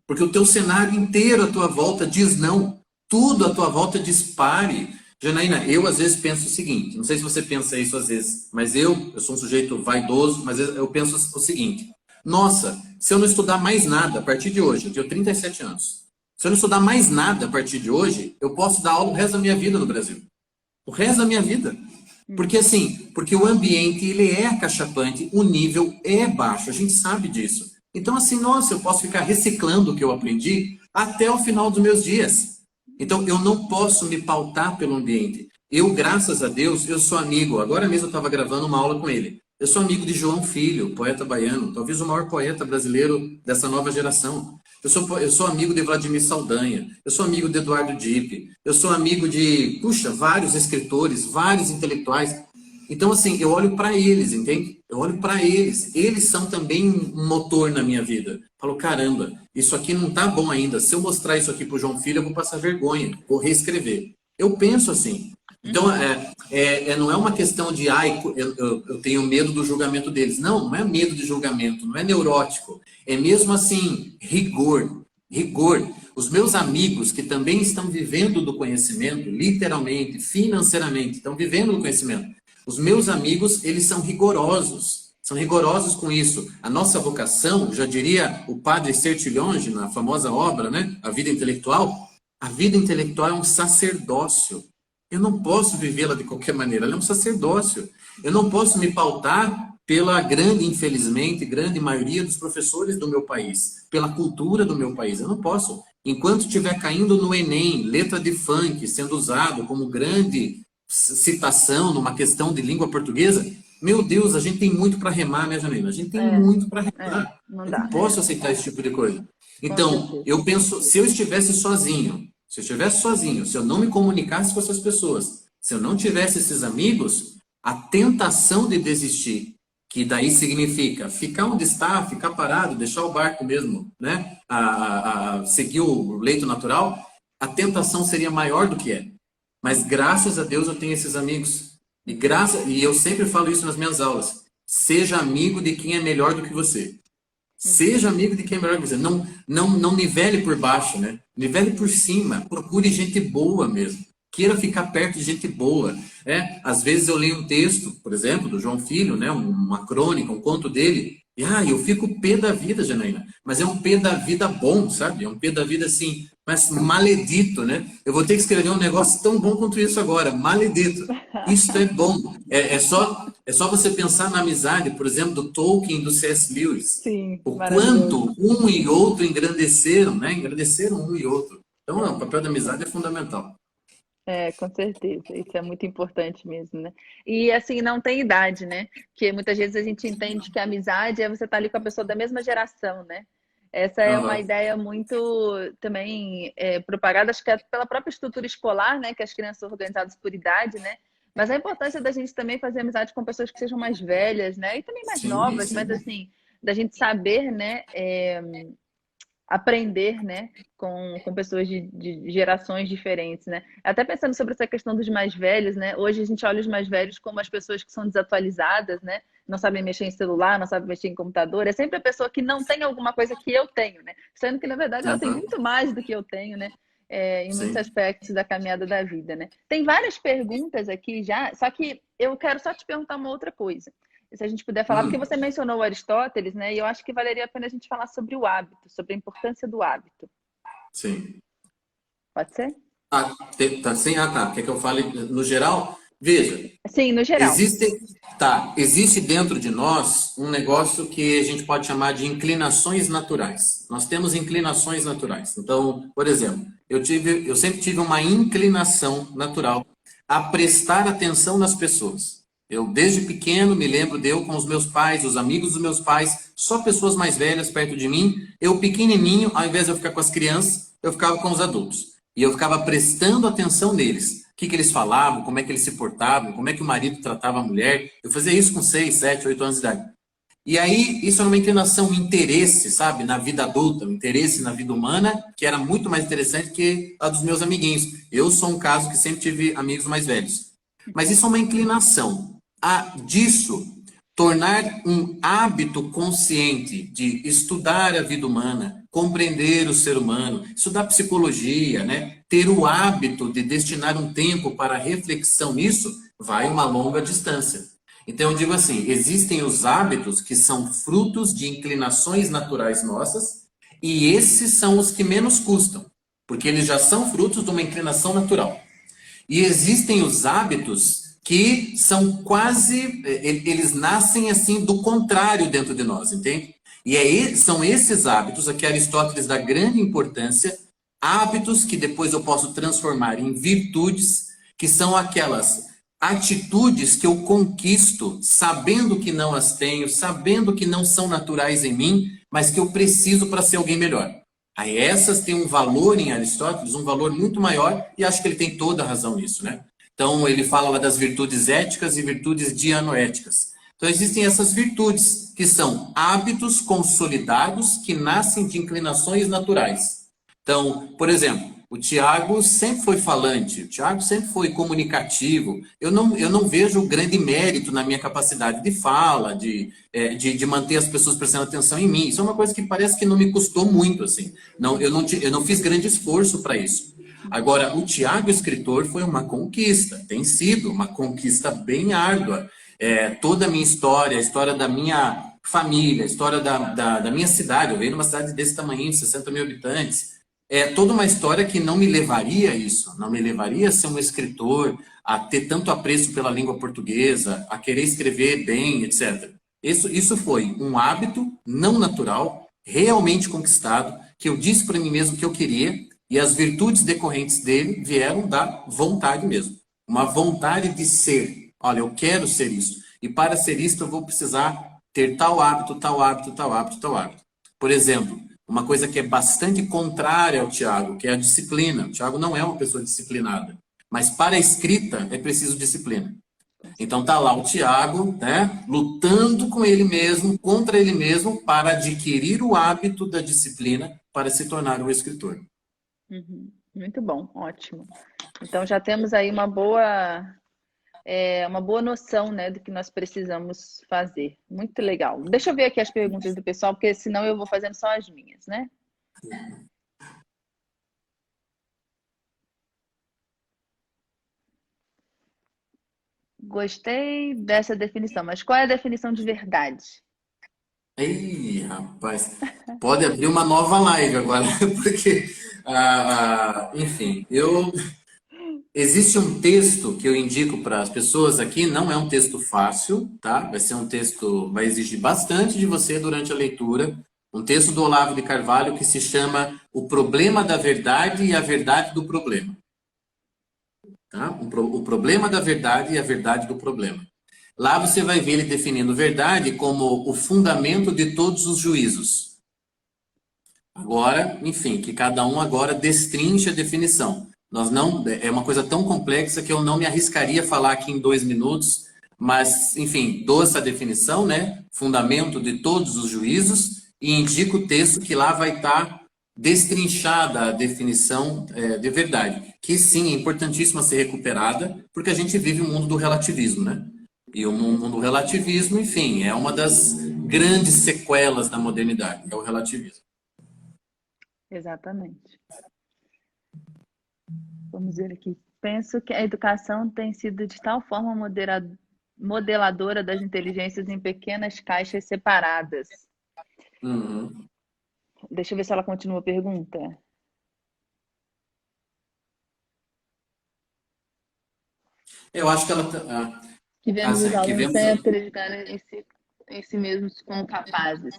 Porque o teu cenário inteiro à tua volta diz não. Tudo à tua volta diz pare. Janaína, eu às vezes penso o seguinte, não sei se você pensa isso às vezes, mas eu sou um sujeito vaidoso, mas eu penso o seguinte, nossa, se eu não estudar mais nada a partir de hoje, eu tenho 37 anos, se eu não estudar mais nada a partir de hoje, eu posso dar aula o resto da minha vida no Brasil. O resto da minha vida. Porque assim, porque o ambiente, ele é acachapante, o nível é baixo, a gente sabe disso. Então assim, nossa, eu posso ficar reciclando o que eu aprendi até o final dos meus dias. Então eu não posso me pautar pelo ambiente. Eu, graças a Deus, eu sou amigo. Agora mesmo eu estava gravando uma aula com ele. Eu sou amigo de João Filho, poeta baiano, talvez o maior poeta brasileiro dessa nova geração. Eu sou amigo de Vladimir Saldanha, eu sou amigo de Eduardo Dipp, eu sou amigo de, puxa, vários escritores, vários intelectuais. Então, assim, eu olho para eles, entende? Eu olho para eles. Eles são também um motor na minha vida. Falo, caramba, isso aqui não tá bom ainda. Se eu mostrar isso aqui pro João Filho, eu vou passar vergonha, vou reescrever. Eu penso assim. Então, não é uma questão de, eu tenho medo do julgamento deles. Não, não é medo de julgamento, não é neurótico. É mesmo assim, rigor. Rigor. Os meus amigos que também estão vivendo do conhecimento, literalmente, financeiramente, estão vivendo do conhecimento. Os meus amigos, eles são rigorosos com isso. A nossa vocação, já diria o padre Sertilhonge, na famosa obra, né, A Vida Intelectual é um sacerdócio. Eu não posso vivê-la de qualquer maneira, ela é um sacerdócio. Eu não posso me pautar pela grande, infelizmente, grande maioria dos professores do meu país, pela cultura do meu país. Eu não posso. Enquanto estiver caindo no Enem, letra de funk sendo usado como grande citação numa questão de língua portuguesa, meu Deus, a gente tem muito para remar, né, Janaína? A gente tem muito para remar. Não Eu dá. não posso aceitar esse tipo de coisa. Então, eu penso, se eu estivesse sozinho, se eu não me comunicasse com essas pessoas, se eu não tivesse esses amigos, a tentação de desistir, que daí significa ficar onde está, ficar parado, deixar o barco mesmo, né? Seguir o leito natural, a tentação seria maior do que é. Mas graças a Deus eu tenho esses amigos. E eu sempre falo isso nas minhas aulas. Seja amigo de quem é melhor do que você. Seja amigo de quem é melhor que você. Não nivele por baixo, né? Nivele por cima. Procure gente boa mesmo. Queira ficar perto de gente boa. Às vezes eu leio um texto, por exemplo, do João Filho, né? Uma crônica, um conto dele. E eu fico pé da vida, Janaína. Mas é um pé da vida bom, sabe? É um pé da vida assim, mas maledito, né? Eu vou ter que escrever um negócio tão bom quanto isso agora. Maledito. Isso é bom. É só você pensar na amizade, por exemplo, do Tolkien e do C.S. Lewis. Sim, o quanto um e outro engrandeceram, né? Engrandeceram um e outro. Então, o papel da amizade é fundamental. Com certeza. Isso é muito importante mesmo, né? E assim, não tem idade, né? Porque muitas vezes a gente entende que a amizade é você estar ali com a pessoa da mesma geração, né? Essa é uma ideia muito também propagada, acho que é pela própria estrutura escolar, né? Que as crianças são organizadas por idade, né? Mas a importância da gente também fazer amizade com pessoas que sejam mais velhas, né? E também mais novas, mas assim, da gente saber, né? Aprender, né, com pessoas de gerações diferentes, né? Até pensando sobre essa questão dos mais velhos, né? Hoje a gente olha os mais velhos como as pessoas que são desatualizadas, né? Não sabem mexer em celular, não sabem mexer em computador. É sempre a pessoa que não tem alguma coisa que eu tenho, né? Sendo que, na verdade, ela tem muito mais do que eu tenho, né? Em muitos aspectos da caminhada da vida, né? Tem várias perguntas aqui já, só que eu quero só te perguntar uma outra coisa. Se a gente puder falar, porque você mencionou o Aristóteles, né? E eu acho que valeria a pena a gente falar sobre o hábito, sobre a importância do hábito. Sim. Pode ser? Sim, Quer que eu fale no geral? Veja. Sim, no geral. Existe dentro de nós um negócio que a gente pode chamar de inclinações naturais. Nós temos inclinações naturais. Então, por exemplo, eu sempre tive uma inclinação natural a prestar atenção nas pessoas. Eu, desde pequeno, me lembro de eu com os meus pais, os amigos dos meus pais, só pessoas mais velhas perto de mim. Eu, pequenininho, ao invés de eu ficar com as crianças, eu ficava com os adultos. E eu ficava prestando atenção neles. O que eles falavam, como é que eles se portavam, como é que o marido tratava a mulher. Eu fazia isso com 6, 7, 8 anos de idade. E aí, isso era uma inclinação, um interesse, sabe, na vida adulta, um interesse na vida humana, que era muito mais interessante que a dos meus amiguinhos. Eu sou um caso que sempre tive amigos mais velhos. Mas isso é uma inclinação. Disso, tornar um hábito consciente de estudar a vida humana, compreender o ser humano, estudar psicologia, né? Ter o hábito de destinar um tempo para reflexão nisso, vai uma longa distância. Então, eu digo assim, existem os hábitos que são frutos de inclinações naturais nossas, e esses são os que menos custam, porque eles já são frutos de uma inclinação natural. E existem os hábitos que são quase, eles nascem assim do contrário dentro de nós, entende? E são esses hábitos a que Aristóteles dá grande importância, hábitos que depois eu posso transformar em virtudes, que são aquelas atitudes que eu conquisto sabendo que não as tenho, sabendo que não são naturais em mim, mas que eu preciso para ser alguém melhor. Aí essas têm um valor em Aristóteles, um valor muito maior, e acho que ele tem toda a razão nisso, né? Então ele fala lá das virtudes éticas e virtudes dianoéticas. Então existem essas virtudes, que são hábitos consolidados que nascem de inclinações naturais. Então, por exemplo, o Tiago sempre foi falante, o Tiago sempre foi comunicativo. Eu não vejo grande mérito na minha capacidade de fala, de manter as pessoas prestando atenção em mim. Isso é uma coisa que parece que não me custou muito, assim. Eu não fiz grande esforço para isso. Agora, o Tiago escritor foi uma conquista, tem sido uma conquista bem árdua. Toda a minha história, a história da minha família, a história da minha cidade. Eu venho numa cidade desse tamanho, 60 mil habitantes. É toda uma história que não me levaria a isso, não me levaria a ser um escritor, a ter tanto apreço pela língua portuguesa, a querer escrever bem, etc. Isso foi um hábito não natural, realmente conquistado, que eu disse para mim mesmo que eu queria, e as virtudes decorrentes dele vieram da vontade mesmo. Uma vontade de ser. Olha, eu quero ser isso. E para ser isso eu vou precisar ter tal hábito, tal hábito, tal hábito, tal hábito. Por exemplo, uma coisa que é bastante contrária ao Tiago, que é a disciplina. O Tiago não é uma pessoa disciplinada, mas para a escrita é preciso disciplina. Então tá lá o Tiago, né, lutando com ele mesmo, contra ele mesmo, para adquirir o hábito da disciplina para se tornar um escritor. Muito bom, ótimo. Então já temos aí uma boa noção, né, do que nós precisamos fazer. Muito legal. Deixa eu ver aqui as perguntas do pessoal, porque senão eu vou fazendo só as minhas, né? Gostei dessa definição, mas qual é a definição de verdade? Ih, rapaz, pode abrir uma nova live agora, porque, enfim, existe um texto que eu indico para as pessoas aqui, não é um texto fácil, tá? Vai ser um texto, vai exigir bastante de você durante a leitura. Um texto do Olavo de Carvalho que se chama O Problema da Verdade e a Verdade do Problema. Tá? O problema da verdade e a verdade do problema. Lá você vai ver ele definindo verdade como o fundamento de todos os juízos. Agora, enfim, que cada um agora destrinche a definição. É uma coisa tão complexa que eu não me arriscaria a falar aqui em 2 minutos, mas, enfim, dou essa definição, né? Fundamento de todos os juízos, e indico o texto que lá vai estar destrinchada a definição de verdade, que sim, é importantíssima ser recuperada, porque a gente vive o mundo do relativismo, né? E o mundo do relativismo, enfim, é uma das grandes sequelas da modernidade, é o relativismo. Exatamente. Vamos ver aqui. Penso que a educação tem sido de tal forma modeladora das inteligências em pequenas caixas separadas. Uhum. Deixa eu ver se ela continua a pergunta. Eu acho que ela... Que vemos os alunos sem acreditar em si mesmos como capazes.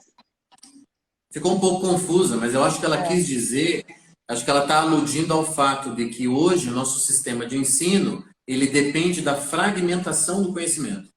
Ficou um pouco confusa, mas eu acho que ela quis dizer, acho que ela está aludindo ao fato de que hoje o nosso sistema de ensino, ele depende da fragmentação do conhecimento.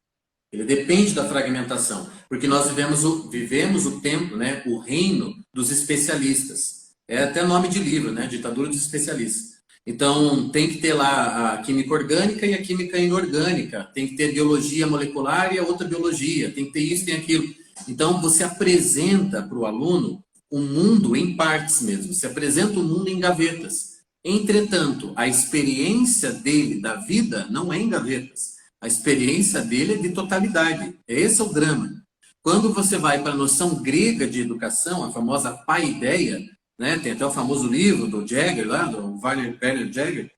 Ele depende da fragmentação, porque nós vivemos o tempo, né, o reino dos especialistas. É até nome de livro, né, Ditadura dos Especialistas. Então, tem que ter lá a química orgânica e a química inorgânica. Tem que ter biologia molecular e a outra biologia. Tem que ter isso e aquilo. Então, você apresenta para o aluno o mundo em partes mesmo. Você apresenta o mundo em gavetas. Entretanto, a experiência dele da vida não é em gavetas. A experiência dele é de totalidade. Esse é o drama. Quando você vai para a noção grega de educação, a famosa paideia, né? Tem até o famoso livro do Jagger, lá, do Werner Jagger,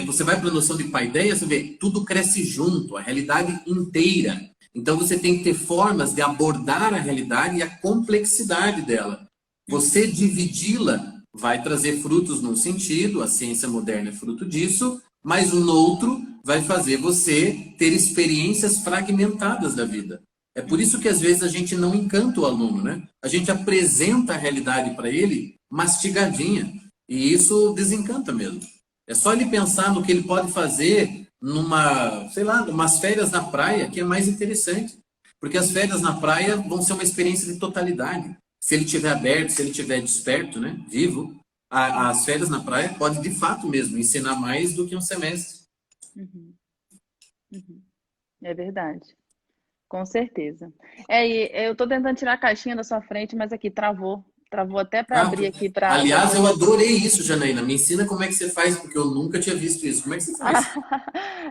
você vai para a noção de paideia, você vê, tudo cresce junto, a realidade inteira. Então você tem que ter formas de abordar a realidade e a complexidade dela. Você dividi-la vai trazer frutos num sentido, a ciência moderna é fruto disso, mas o noutro vai fazer você ter experiências fragmentadas da vida. É por isso que às vezes a gente não encanta o aluno, né? A gente apresenta a realidade para ele mastigadinha, e isso desencanta mesmo. É só ele pensar no que ele pode fazer numa, sei lá, umas férias na praia, que é mais interessante. Porque as férias na praia vão ser uma experiência de totalidade. Se ele estiver aberto, se ele estiver desperto, né, vivo, as férias na praia pode de fato mesmo ensinar mais do que um semestre. Uhum, uhum. É verdade. Com certeza. E eu estou tentando tirar a caixinha da sua frente, mas aqui travou. Travou até para Ah, abrir aqui para aliás, eu poder. adorei isso, Janaína. Me ensina como é que você faz, porque eu nunca tinha visto isso. Como é que você faz?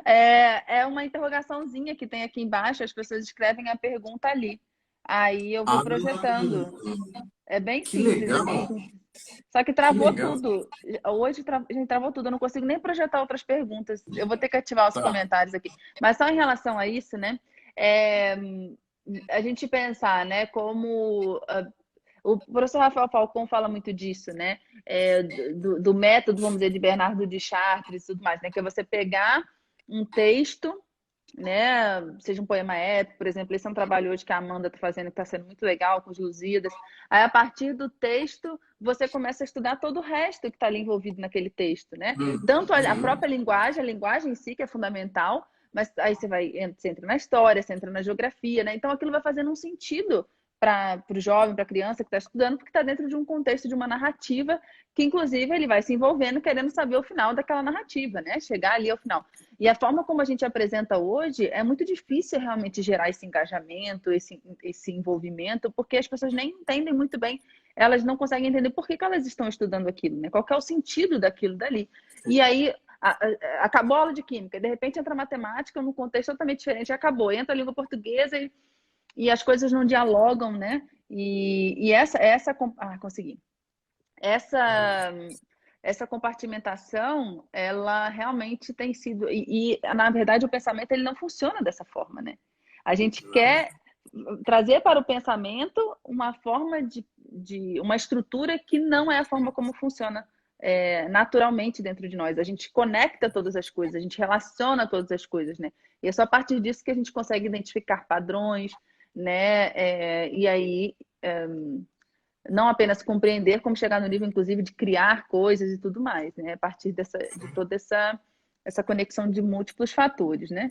É uma interrogaçãozinha que tem aqui embaixo, as pessoas escrevem a pergunta ali. Aí eu vou Ah, projetando. É bem que simples, é legal, bem simples. Só que que travou legal. tudo. Hoje, gente, travou tudo. Eu não consigo nem projetar outras perguntas. Eu vou ter que ativar os Tá. comentários aqui. Mas só em relação a isso, né? é, a gente pensar, né? Como o professor Rafael Falcon fala muito disso, né? Do método, vamos dizer, de Bernardo de Chartres e tudo mais, né? Que é você pegar um texto, né? Seja um poema épico, por exemplo. Esse é um trabalho hoje que a Amanda está fazendo, que está sendo muito legal, com os Lusíadas. Aí, a partir do texto, você começa a estudar todo o resto que está ali envolvido naquele texto, né? Tanto a Uhum. própria linguagem, a linguagem em si, que é fundamental, mas aí você entra na história, você entra na geografia, né? Então, aquilo vai fazendo um sentido para o jovem, para a criança que está estudando, porque está dentro de um contexto de uma narrativa que, inclusive, ele vai se envolvendo querendo saber o final daquela narrativa, né? Chegar ali ao final. E a forma como a gente apresenta hoje é muito difícil realmente gerar esse engajamento, esse envolvimento, porque as pessoas nem entendem muito bem, elas não conseguem entender por que elas estão estudando aquilo, né? Qual que é o sentido daquilo dali. E aí acabou a aula de química, de repente entra matemática num contexto totalmente diferente, acabou, entra a língua portuguesa e as coisas não dialogam, né? E consegui. Essa essa compartimentação, ela realmente tem sido na verdade o pensamento ele não funciona dessa forma, né? A gente quer trazer para o pensamento uma forma de uma estrutura que não é a forma como funciona naturalmente dentro de nós. A gente conecta todas as coisas, a gente relaciona todas as coisas, né? E é só a partir disso que a gente consegue identificar padrões, né? E aí não apenas compreender, como chegar no nível, inclusive, de criar coisas e tudo mais, né? A partir de toda essa conexão de múltiplos fatores, né?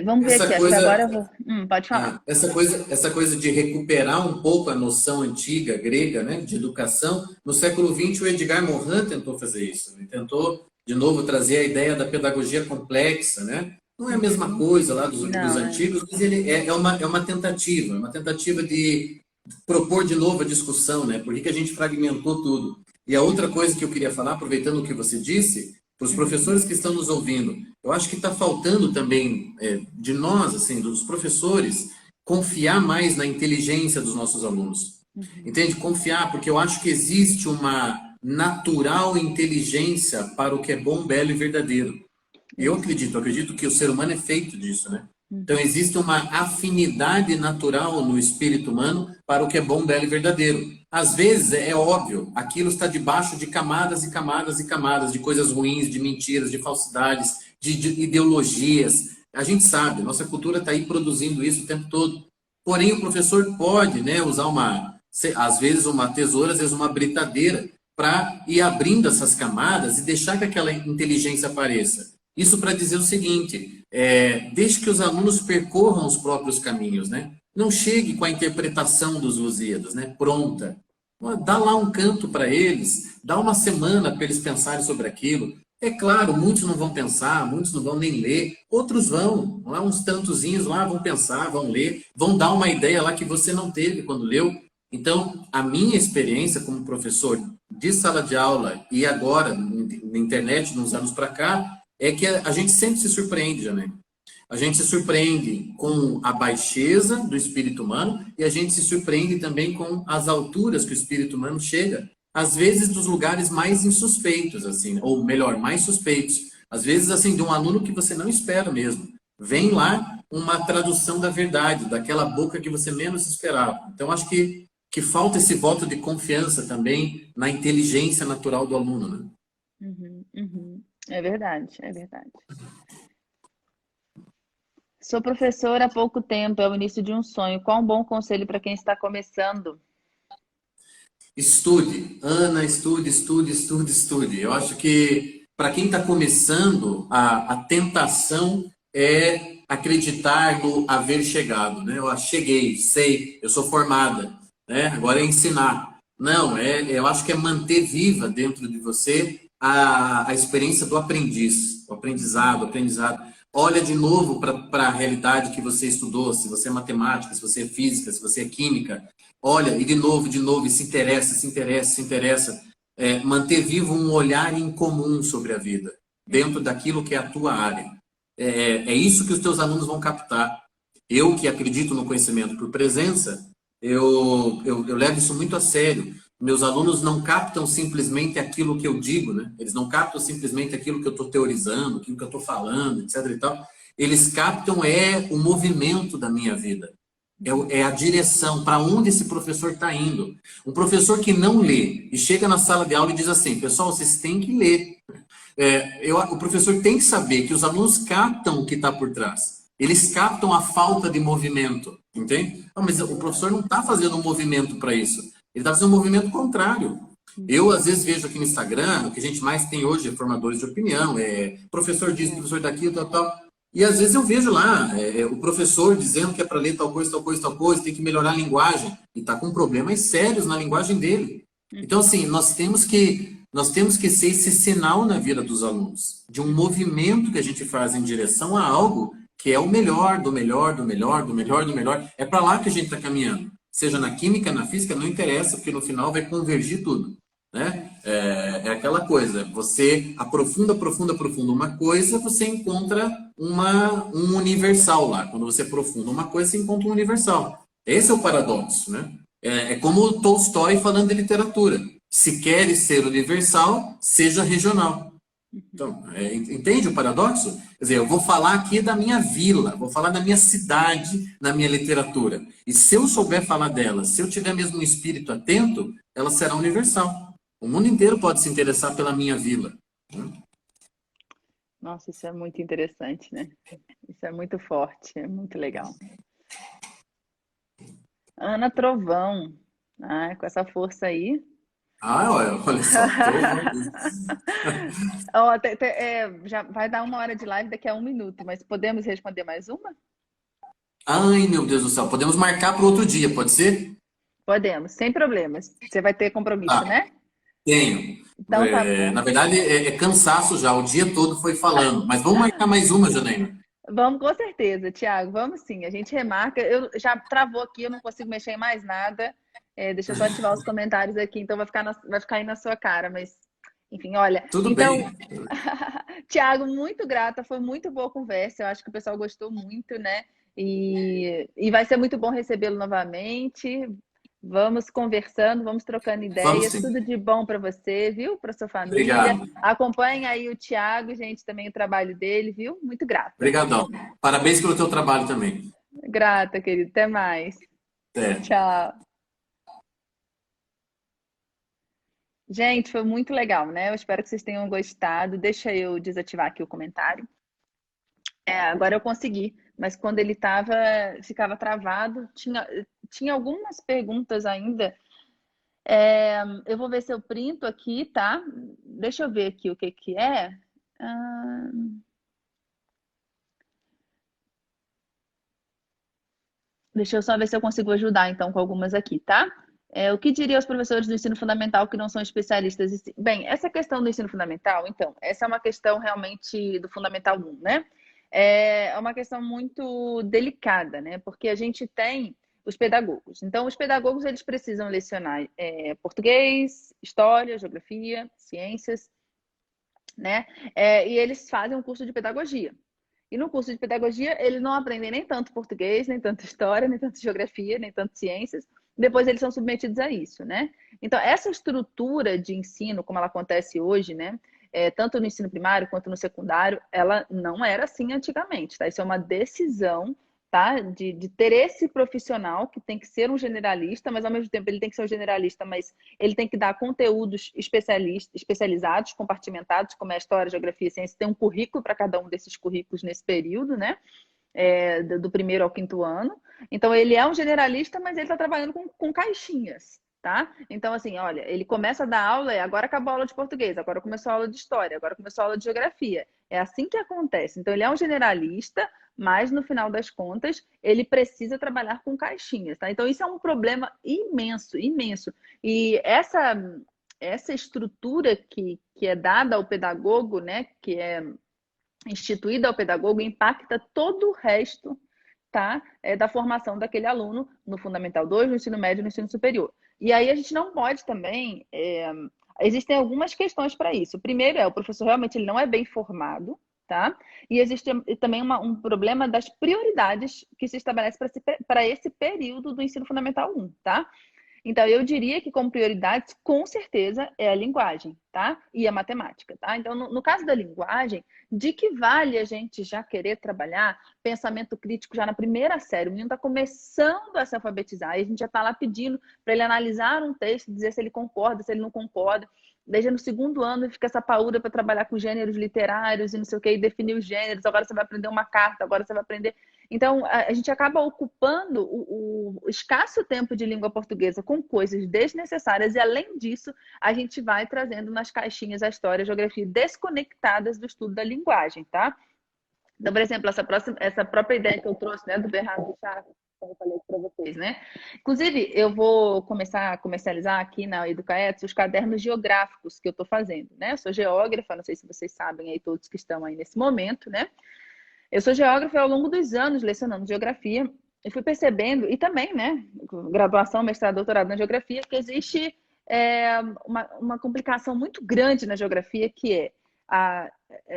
Vamos ver Essa aqui, acho que agora coisa, eu vou. Pode falar. essa coisa de recuperar um pouco a noção antiga grega, né, de educação, no século XX o Edgar Morin tentou fazer isso. Ele tentou, de novo, trazer a ideia da pedagogia complexa, né? Não é a mesma Uhum. coisa lá dos Não, antigos, mas ele é uma tentativa de propor de novo a discussão, né? Por que que a gente fragmentou tudo? E a outra coisa que eu queria falar, aproveitando o que você disse, para os Uhum. professores que estão nos ouvindo, eu acho que está faltando também de nós, assim, dos professores, confiar mais na inteligência dos nossos alunos. Uhum. Entende? Confiar, porque eu acho que existe uma natural inteligência para o que é bom, belo e verdadeiro. Isso. Eu acredito que o ser humano é feito disso, né? Então Uhum. existe uma afinidade natural no espírito humano para o que é bom, belo e verdadeiro. Às vezes é óbvio, aquilo está debaixo de camadas e camadas e camadas de coisas ruins, de mentiras, de falsidades, de ideologias. A gente sabe, nossa cultura está aí produzindo isso o tempo todo. Porém, o professor pode, né, usar às vezes uma tesoura, às vezes uma britadeira, para ir abrindo essas camadas e deixar que aquela inteligência apareça. Isso para dizer o seguinte: deixe que os alunos percorram os próprios caminhos, né? Não chegue com a interpretação dos Lusíadas, né? Pronta. Dá lá um canto para eles, dá uma semana para eles pensarem sobre aquilo. É claro, muitos não vão pensar, muitos não vão nem ler, outros vão, lá uns tantozinhos lá vão pensar, vão ler, vão dar uma ideia lá que você não teve quando leu. Então, a minha experiência como professor de sala de aula e agora na internet, nos anos para cá, é que a gente sempre se surpreende, Janine. A gente se surpreende com a baixeza do espírito humano e a gente se surpreende também com as alturas que o espírito humano chega, às vezes dos lugares mais insuspeitos, assim, ou melhor, mais suspeitos. Às vezes, assim, de um aluno que você não espera mesmo. Vem lá uma tradução da verdade, daquela boca que você menos esperava. Então, acho que falta esse voto de confiança também na inteligência natural do aluno, né? Uhum. Uhum. É verdade, é verdade. Sou professora há pouco tempo, é o início de um sonho. Qual um bom conselho para quem está começando? Estude, Ana, estude, estude, estude, estude. Eu acho que para quem está começando, a tentação é acreditar no haver chegado, né? Eu cheguei, sei, eu sou formada, né? Agora é ensinar. Não, eu acho que é manter viva dentro de você a experiência do aprendiz, o aprendizado, o aprendizado. Olha de novo para a realidade que você estudou, se você é matemática, se você é física, se você é química. Olha, e de novo, e se interessa, se interessa, se interessa. Manter vivo um olhar em comum sobre a vida, dentro daquilo que é a tua área. É isso que os teus alunos vão captar. Eu, que acredito no conhecimento por presença, eu levo isso muito a sério. Meus alunos não captam simplesmente aquilo que eu digo, né? Eles não captam simplesmente aquilo que eu estou teorizando, aquilo que eu estou falando, etc. e tal. Eles captam o movimento da minha vida. É a direção, para onde esse professor está indo. Um professor que não lê e chega na sala de aula e diz assim, pessoal, vocês têm que ler. O professor tem que saber que os alunos captam o que está por trás. Eles captam a falta de movimento, entende? Não, mas o professor não está fazendo um movimento para isso. Ele está fazendo um movimento contrário. Eu, às vezes, vejo aqui no Instagram, o que a gente mais tem hoje é formadores de opinião, professor disso, professor daquilo, tal, tal. E às vezes eu vejo lá o professor dizendo que é para ler tal coisa, tal coisa, tal coisa, tem que melhorar a linguagem. E está com problemas sérios na linguagem dele. Então, assim, nós temos que ser esse sinal na vida dos alunos, de um movimento que a gente faz em direção a algo que é o melhor, do melhor, do melhor, do melhor, do melhor. É para lá que a gente está caminhando. Seja na química, na física, não interessa, porque no final vai convergir tudo. Né? É aquela coisa, você aprofunda, aprofunda, aprofunda uma coisa, você encontra um universal lá. Quando você aprofunda uma coisa, você encontra um universal. Esse é o paradoxo, né? É como o Tolstói falando de literatura. Se queres ser universal, seja regional. Então, entende o paradoxo? Quer dizer, eu vou falar aqui da minha vila, vou falar da minha cidade na minha literatura. E se eu souber falar dela, se eu tiver mesmo um espírito atento, ela será universal. O mundo inteiro pode se interessar pela minha vila. Nossa, isso é muito interessante, né? Isso é muito forte, é muito legal. Ana Trovão. Ah, com essa força aí. Ah, olha só, trovão. Ó, já vai dar 1 hora de live daqui a 1 minuto, mas podemos responder mais uma? Ai, meu Deus do céu. Podemos marcar para outro dia, pode ser? Podemos, sem problemas. Você vai ter compromisso, Ah, né? tenho. Então tá bom. Na verdade, é cansaço já. O dia todo foi falando. Mas vamos marcar mais uma, Janaína. Vamos com certeza, Thiago. Vamos sim. A gente remarca. Eu já travou aqui, eu não consigo mexer em mais nada. Deixa eu só ativar os comentários aqui, então vai ficar aí na sua cara, mas enfim, olha. Tudo Então, bem. Thiago, muito grata, foi muito boa a conversa. Eu acho que o pessoal gostou muito, né? E vai ser muito bom recebê-lo novamente. Vamos conversando, vamos trocando Vamos ideias. sim. Tudo de bom para você, viu? Para sua família. Obrigado. Acompanhe aí o Thiago, gente, também o trabalho dele, viu? Muito grata. Obrigadão. Parabéns pelo teu trabalho também. Grata, querido. Até mais. Até. Tchau. Gente, foi muito legal, né? Eu espero que vocês tenham gostado. Deixa eu desativar aqui o comentário. Agora eu consegui, mas quando ele ficava travado, tinha algumas perguntas ainda. Eu vou ver se eu printo aqui, tá? Deixa eu ver aqui o que que é. Ah, deixa eu só ver se eu consigo ajudar, então, com algumas aqui, tá? O que diria aos professores do ensino fundamental que não são especialistas? Bem, essa questão do ensino fundamental, então, essa é uma questão realmente do Fundamental 1, né? É uma questão muito delicada, né? Porque a gente tem os pedagogos. Então, os pedagogos, eles precisam lecionar português, história, geografia, ciências, né? E eles fazem um curso de pedagogia. E no curso de pedagogia, eles não aprendem nem tanto português, nem tanto história, nem tanto geografia, nem tanto ciências. Depois eles são submetidos a isso, né? Então, essa estrutura de ensino, como ela acontece hoje, né? Tanto no ensino primário quanto no secundário, ela não era assim antigamente, tá? Isso é uma decisão, tá? De ter esse profissional que tem que ser um generalista, mas ao mesmo tempo ele tem que ser um generalista, mas ele tem que dar conteúdos especializados, compartimentados, como é a história, geografia e ciência, tem um currículo para cada um desses currículos nesse período, né? Do primeiro ao quinto ano. Então, ele é um generalista, mas ele está trabalhando com caixinhas, tá? Então, assim, olha, ele começa a dar aula, agora acabou a aula de português, agora começou a aula de história, agora começou a aula de geografia. É assim que acontece. Então, ele é um generalista, mas no final das contas, ele precisa trabalhar com caixinhas, tá? Então, isso é um problema imenso, imenso. E essa estrutura que é dada ao pedagogo, né, que é instituída ao pedagogo, impacta todo o resto, tá? Da formação daquele aluno no Fundamental 2, no ensino médio e no ensino superior. E aí a gente não pode também... existem algumas questões para isso. Primeiro o professor realmente ele não é bem formado, tá? E existe também um problema das prioridades que se estabelece para esse período do ensino fundamental 1, tá? Então, eu diria que como prioridades, com certeza, é a linguagem, tá? E a matemática, tá? Então, no caso da linguagem, de que vale a gente já querer trabalhar pensamento crítico já na primeira série? O menino está começando a se alfabetizar e a gente já está lá pedindo para ele analisar um texto, dizer se ele concorda, se ele não concorda. Desde no segundo ano fica essa paura para trabalhar com gêneros literários e não sei o que, e definir os gêneros. Agora você vai aprender uma carta, agora você vai aprender... Então, a gente acaba ocupando o escasso tempo de língua portuguesa com coisas desnecessárias e, além disso, a gente vai trazendo nas caixinhas a história e a geografia desconectadas do estudo da linguagem, tá? Então, por exemplo, essa própria ideia que eu trouxe, né, do Bernardo Chaves, como eu falei para vocês, né? Inclusive, eu vou começar a comercializar aqui na Educaetos os cadernos geográficos que eu estou fazendo, né? Eu sou geógrafa, não sei se vocês sabem aí, todos que estão aí nesse momento, né? Eu sou geógrafa ao longo dos anos lecionando geografia e fui percebendo, e também, né, graduação, mestrado, doutorado na geografia, que existe uma complicação muito grande na geografia, que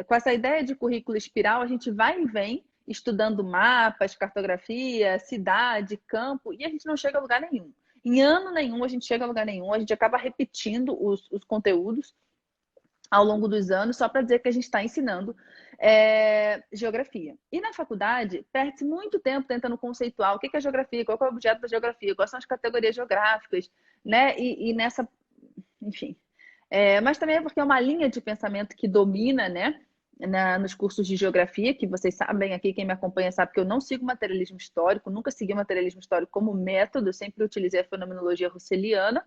com essa ideia de currículo espiral, a gente vai e vem estudando mapas, cartografia, cidade, campo, e a gente não chega a lugar nenhum. Em ano nenhum a gente chega a lugar nenhum, a gente acaba repetindo os conteúdos ao longo dos anos, só para dizer que a gente está ensinando geografia. E na faculdade, perde-se muito tempo tentando conceituar o que é geografia, qual é o objeto da geografia, quais são as categorias geográficas, né? E nessa... Enfim. Mas também é porque é uma linha de pensamento que domina, né? Nos cursos de geografia, que vocês sabem aqui, quem me acompanha sabe que eu não sigo materialismo histórico, nunca segui o materialismo histórico como método, sempre utilizei a fenomenologia russeliana,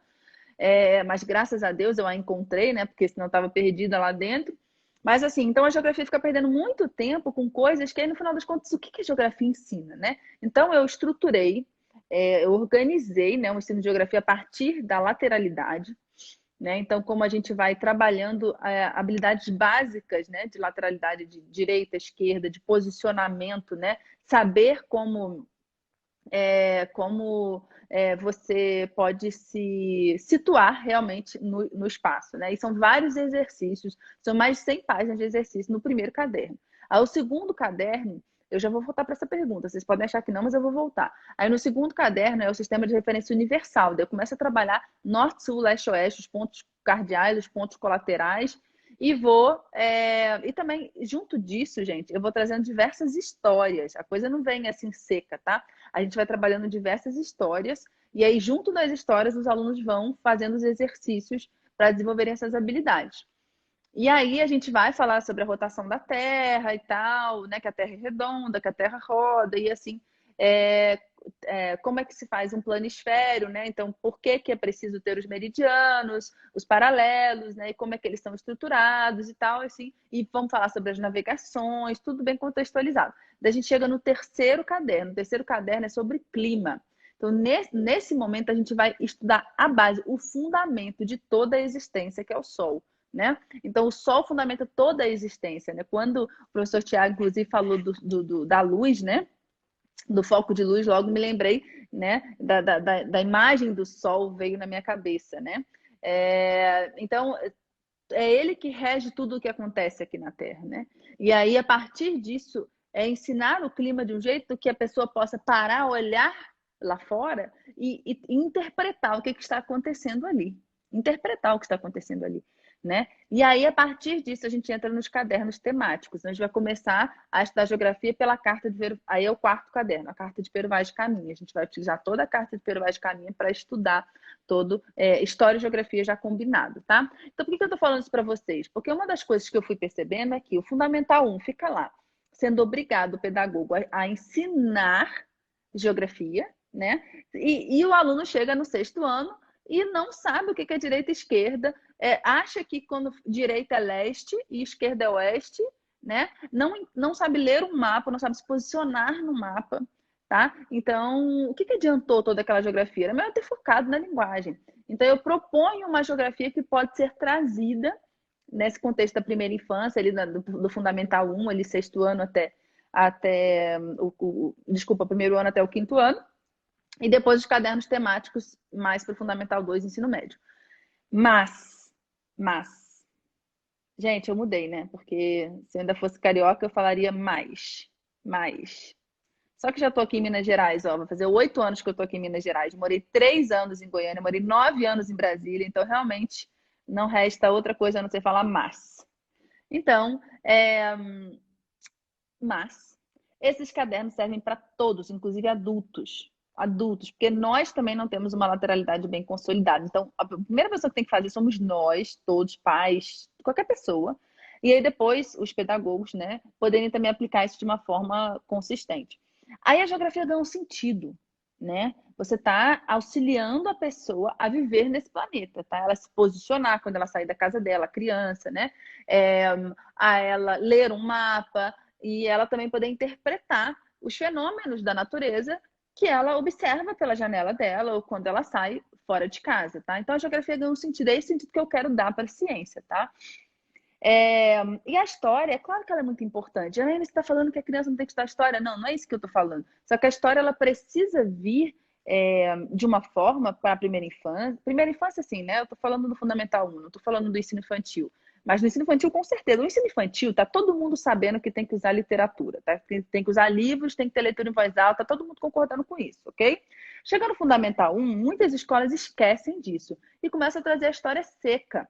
mas graças a Deus eu a encontrei, né? Porque senão eu estava perdida lá dentro. Mas assim, então a geografia fica perdendo muito tempo com coisas que aí no final das contas, o que a geografia ensina, né? Então eu estruturei, eu organizei, né, o ensino de geografia a partir da lateralidade, né? Então como a gente vai trabalhando habilidades básicas, né, de lateralidade, de direita, esquerda, de posicionamento, né? Saber como você pode se situar realmente no espaço, né? E são vários exercícios, são mais de 100 páginas de exercício no primeiro caderno. Aí o segundo caderno, eu já vou voltar para essa pergunta, vocês podem achar que não, mas eu vou voltar. Aí no segundo caderno é o sistema de referência universal, daí eu começo a trabalhar norte, sul, leste, oeste, os pontos cardeais, os pontos colaterais, e também, junto disso, gente, eu vou trazendo diversas histórias. A coisa não vem assim seca, tá? A gente vai trabalhando diversas histórias, e aí, junto das histórias, os alunos vão fazendo os exercícios para desenvolverem essas habilidades. E aí a gente vai falar sobre a rotação da Terra e tal, né? Que a Terra é redonda, que a Terra roda, e assim, como é que se faz um planisfério, né? Então, por que é preciso ter os meridianos, os paralelos, né? E como é que eles são estruturados e tal, assim. E vamos falar sobre as navegações, tudo bem contextualizado. Daí a gente chega no terceiro caderno. O terceiro caderno é sobre clima. Então, nesse momento, a gente vai estudar a base, o fundamento de toda a existência, que é o Sol, né? Então, o Sol fundamenta toda a existência, né? Quando o professor Tiago, inclusive, falou da luz, né? Do foco de luz, logo me lembrei, né, da imagem do Sol veio na minha cabeça, né? Então, é ele que rege tudo o que acontece aqui na Terra, né? E aí, a partir disso, ensinar o clima de um jeito que a pessoa possa parar, olhar lá fora e interpretar o que está acontecendo ali. Interpretar o que está acontecendo ali. né? E aí, a partir disso, a gente entra nos cadernos temáticos. A gente vai começar a estudar geografia pela carta de Pero... Aí é o quarto caderno, a carta de Pero Vaz de Caminha. A gente vai utilizar toda a carta de Pero Vaz de Caminha para estudar todo história e geografia já combinado, tá? Então, por que eu tô falando isso para vocês? Porque uma das coisas que eu fui percebendo é que o Fundamental 1 fica lá, sendo obrigado o pedagogo a ensinar geografia, né? E o aluno chega no sexto ano e não sabe o que é direita e esquerda, acha que quando direita é leste e esquerda é oeste, né? Não sabe ler um mapa, não sabe se posicionar no mapa, tá? Então, o que adiantou toda aquela geografia? Era melhor ter focado na linguagem. Então, eu proponho uma geografia que pode ser trazida nesse contexto da primeira infância, ali do Fundamental 1, ali sexto ano até desculpa, primeiro ano até o quinto ano, e depois os cadernos temáticos mais para o Fundamental 2, ensino médio. Mas, gente, eu mudei, né? Porque se eu ainda fosse carioca, eu falaria mais. Só que já estou aqui em Minas Gerais, ó, vai fazer 8 anos que eu estou aqui em Minas Gerais. Morei 3 anos em Goiânia, morei 9 anos em Brasília, então realmente não resta outra coisa a não ser falar mas. Então, mas esses cadernos servem para todos, inclusive adultos. Adultos, porque nós também não temos uma lateralidade bem consolidada. Então, a primeira pessoa que tem que fazer somos nós, todos, pais, qualquer pessoa. E aí depois os pedagogos, né, poderem também aplicar isso de uma forma consistente. Aí a geografia dá um sentido, né? Você está auxiliando a pessoa a viver nesse planeta, tá? Ela se posicionar quando ela sair da casa dela, criança, né? A ela ler um mapa, e ela também poder interpretar os fenômenos da natureza que ela observa pela janela dela ou quando ela sai fora de casa, tá? Então a geografia ganha um sentido, é esse sentido que eu quero dar para a ciência, tá? E a história, é claro que ela é muito importante. Você está falando que a criança não tem que estudar história? Não, não é isso que eu estou falando. Só que a história ela precisa vir de uma forma para a primeira infância. Primeira infância, sim, né? Eu estou falando do Fundamental 1, não estou falando do ensino infantil. Mas no ensino infantil, com certeza. No ensino infantil, tá todo mundo sabendo que tem que usar literatura, tá? Tem que usar livros, tem que ter leitura em voz alta, tá todo mundo concordando com isso, ok? Chegando no Fundamental 1, muitas escolas esquecem disso e começam a trazer a história seca,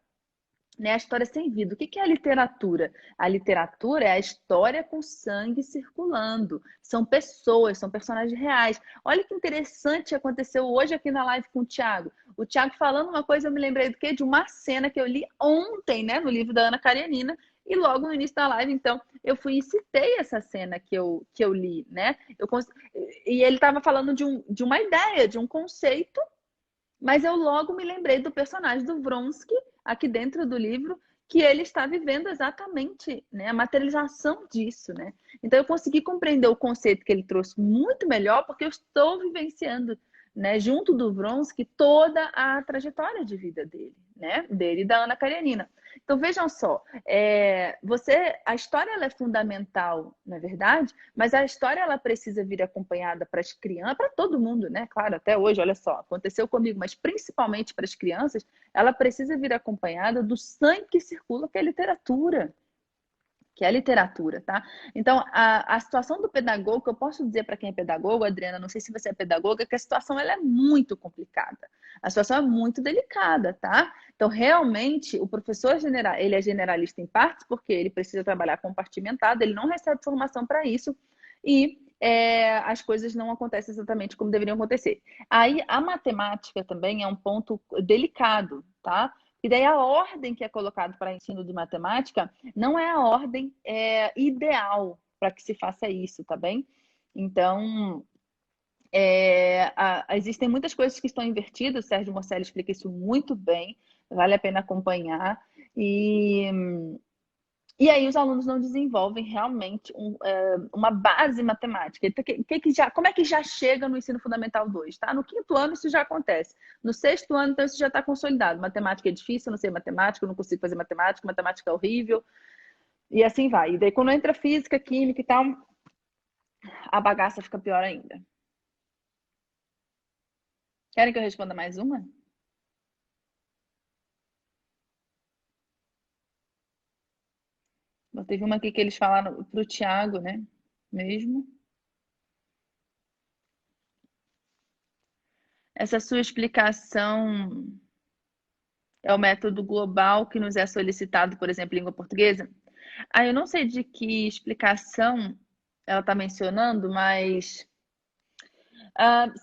né? A história sem vida. O que é a literatura? A literatura é a história com sangue circulando. São pessoas, são personagens reais. Olha que interessante aconteceu hoje aqui na live com o Thiago. O Thiago falando uma coisa, eu me lembrei do quê? De uma cena que eu li ontem, né? No livro da Ana Karenina. E logo no início da live, então, eu fui e citei essa cena que eu li, né? E ele estava falando de uma ideia, de um conceito, mas eu logo me lembrei do personagem do Vronsky, aqui dentro do livro, que ele está vivendo exatamente, né, a materialização disso, né? Então eu consegui compreender o conceito que ele trouxe muito melhor, porque eu estou vivenciando, né, junto do Vronsky, toda a trajetória de vida dele, né? Dele e da Ana Karenina. Então vejam só, a história ela é fundamental, não é verdade? Mas a história ela precisa vir acompanhada para as crianças, para todo mundo, né? Claro, até hoje, olha só, aconteceu comigo, mas principalmente para as crianças, ela precisa vir acompanhada do sangue que circula, que é a literatura. Tá? Então, a situação do pedagogo, eu posso dizer para quem é pedagogo, Adriana, não sei se você é pedagoga, que a situação ela é muito complicada. A situação é muito delicada, tá? Então, realmente, o professor ele é generalista em partes, porque ele precisa trabalhar compartimentado, ele não recebe formação para isso, e as coisas não acontecem exatamente como deveriam acontecer. Aí, a matemática também é um ponto delicado, tá? E daí a ordem que é colocada para ensino de matemática não é a ordem ideal para que se faça isso, tá bem? Então, existem muitas coisas que estão invertidas, o Sérgio Morcelli explica isso muito bem, vale a pena acompanhar. E aí os alunos não desenvolvem realmente uma base matemática. Então, como é que já chega no ensino fundamental 2? Tá? No quinto ano isso já acontece. No sexto ano, então, isso já está consolidado. Matemática é difícil, eu não sei matemática, eu não consigo fazer matemática, matemática é horrível. E assim vai. E daí quando entra física, química e tal, a bagaça fica pior ainda. Querem que eu responda mais uma? Teve uma aqui que eles falaram para o Thiago, né? Mesmo. Essa sua explicação É o método global que nos é solicitado, por exemplo, em língua portuguesa? Ah, eu não sei de que explicação ela está mencionando, mas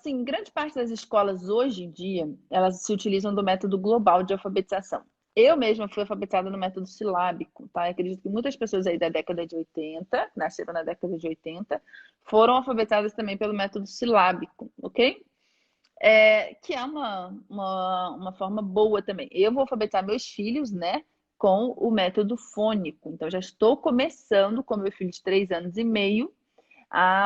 sim, grande parte das escolas hoje em dia, elas se utilizam do método global de alfabetização. Eu mesma fui alfabetizada no método silábico, tá? Eu acredito que muitas pessoas aí da década de 80, nasceram na década de 80, foram alfabetizadas também pelo método silábico, ok? Que é uma forma boa também. Eu vou alfabetizar meus filhos, né, com o método fônico. Então, já estou começando com meu filho de 3 anos e meio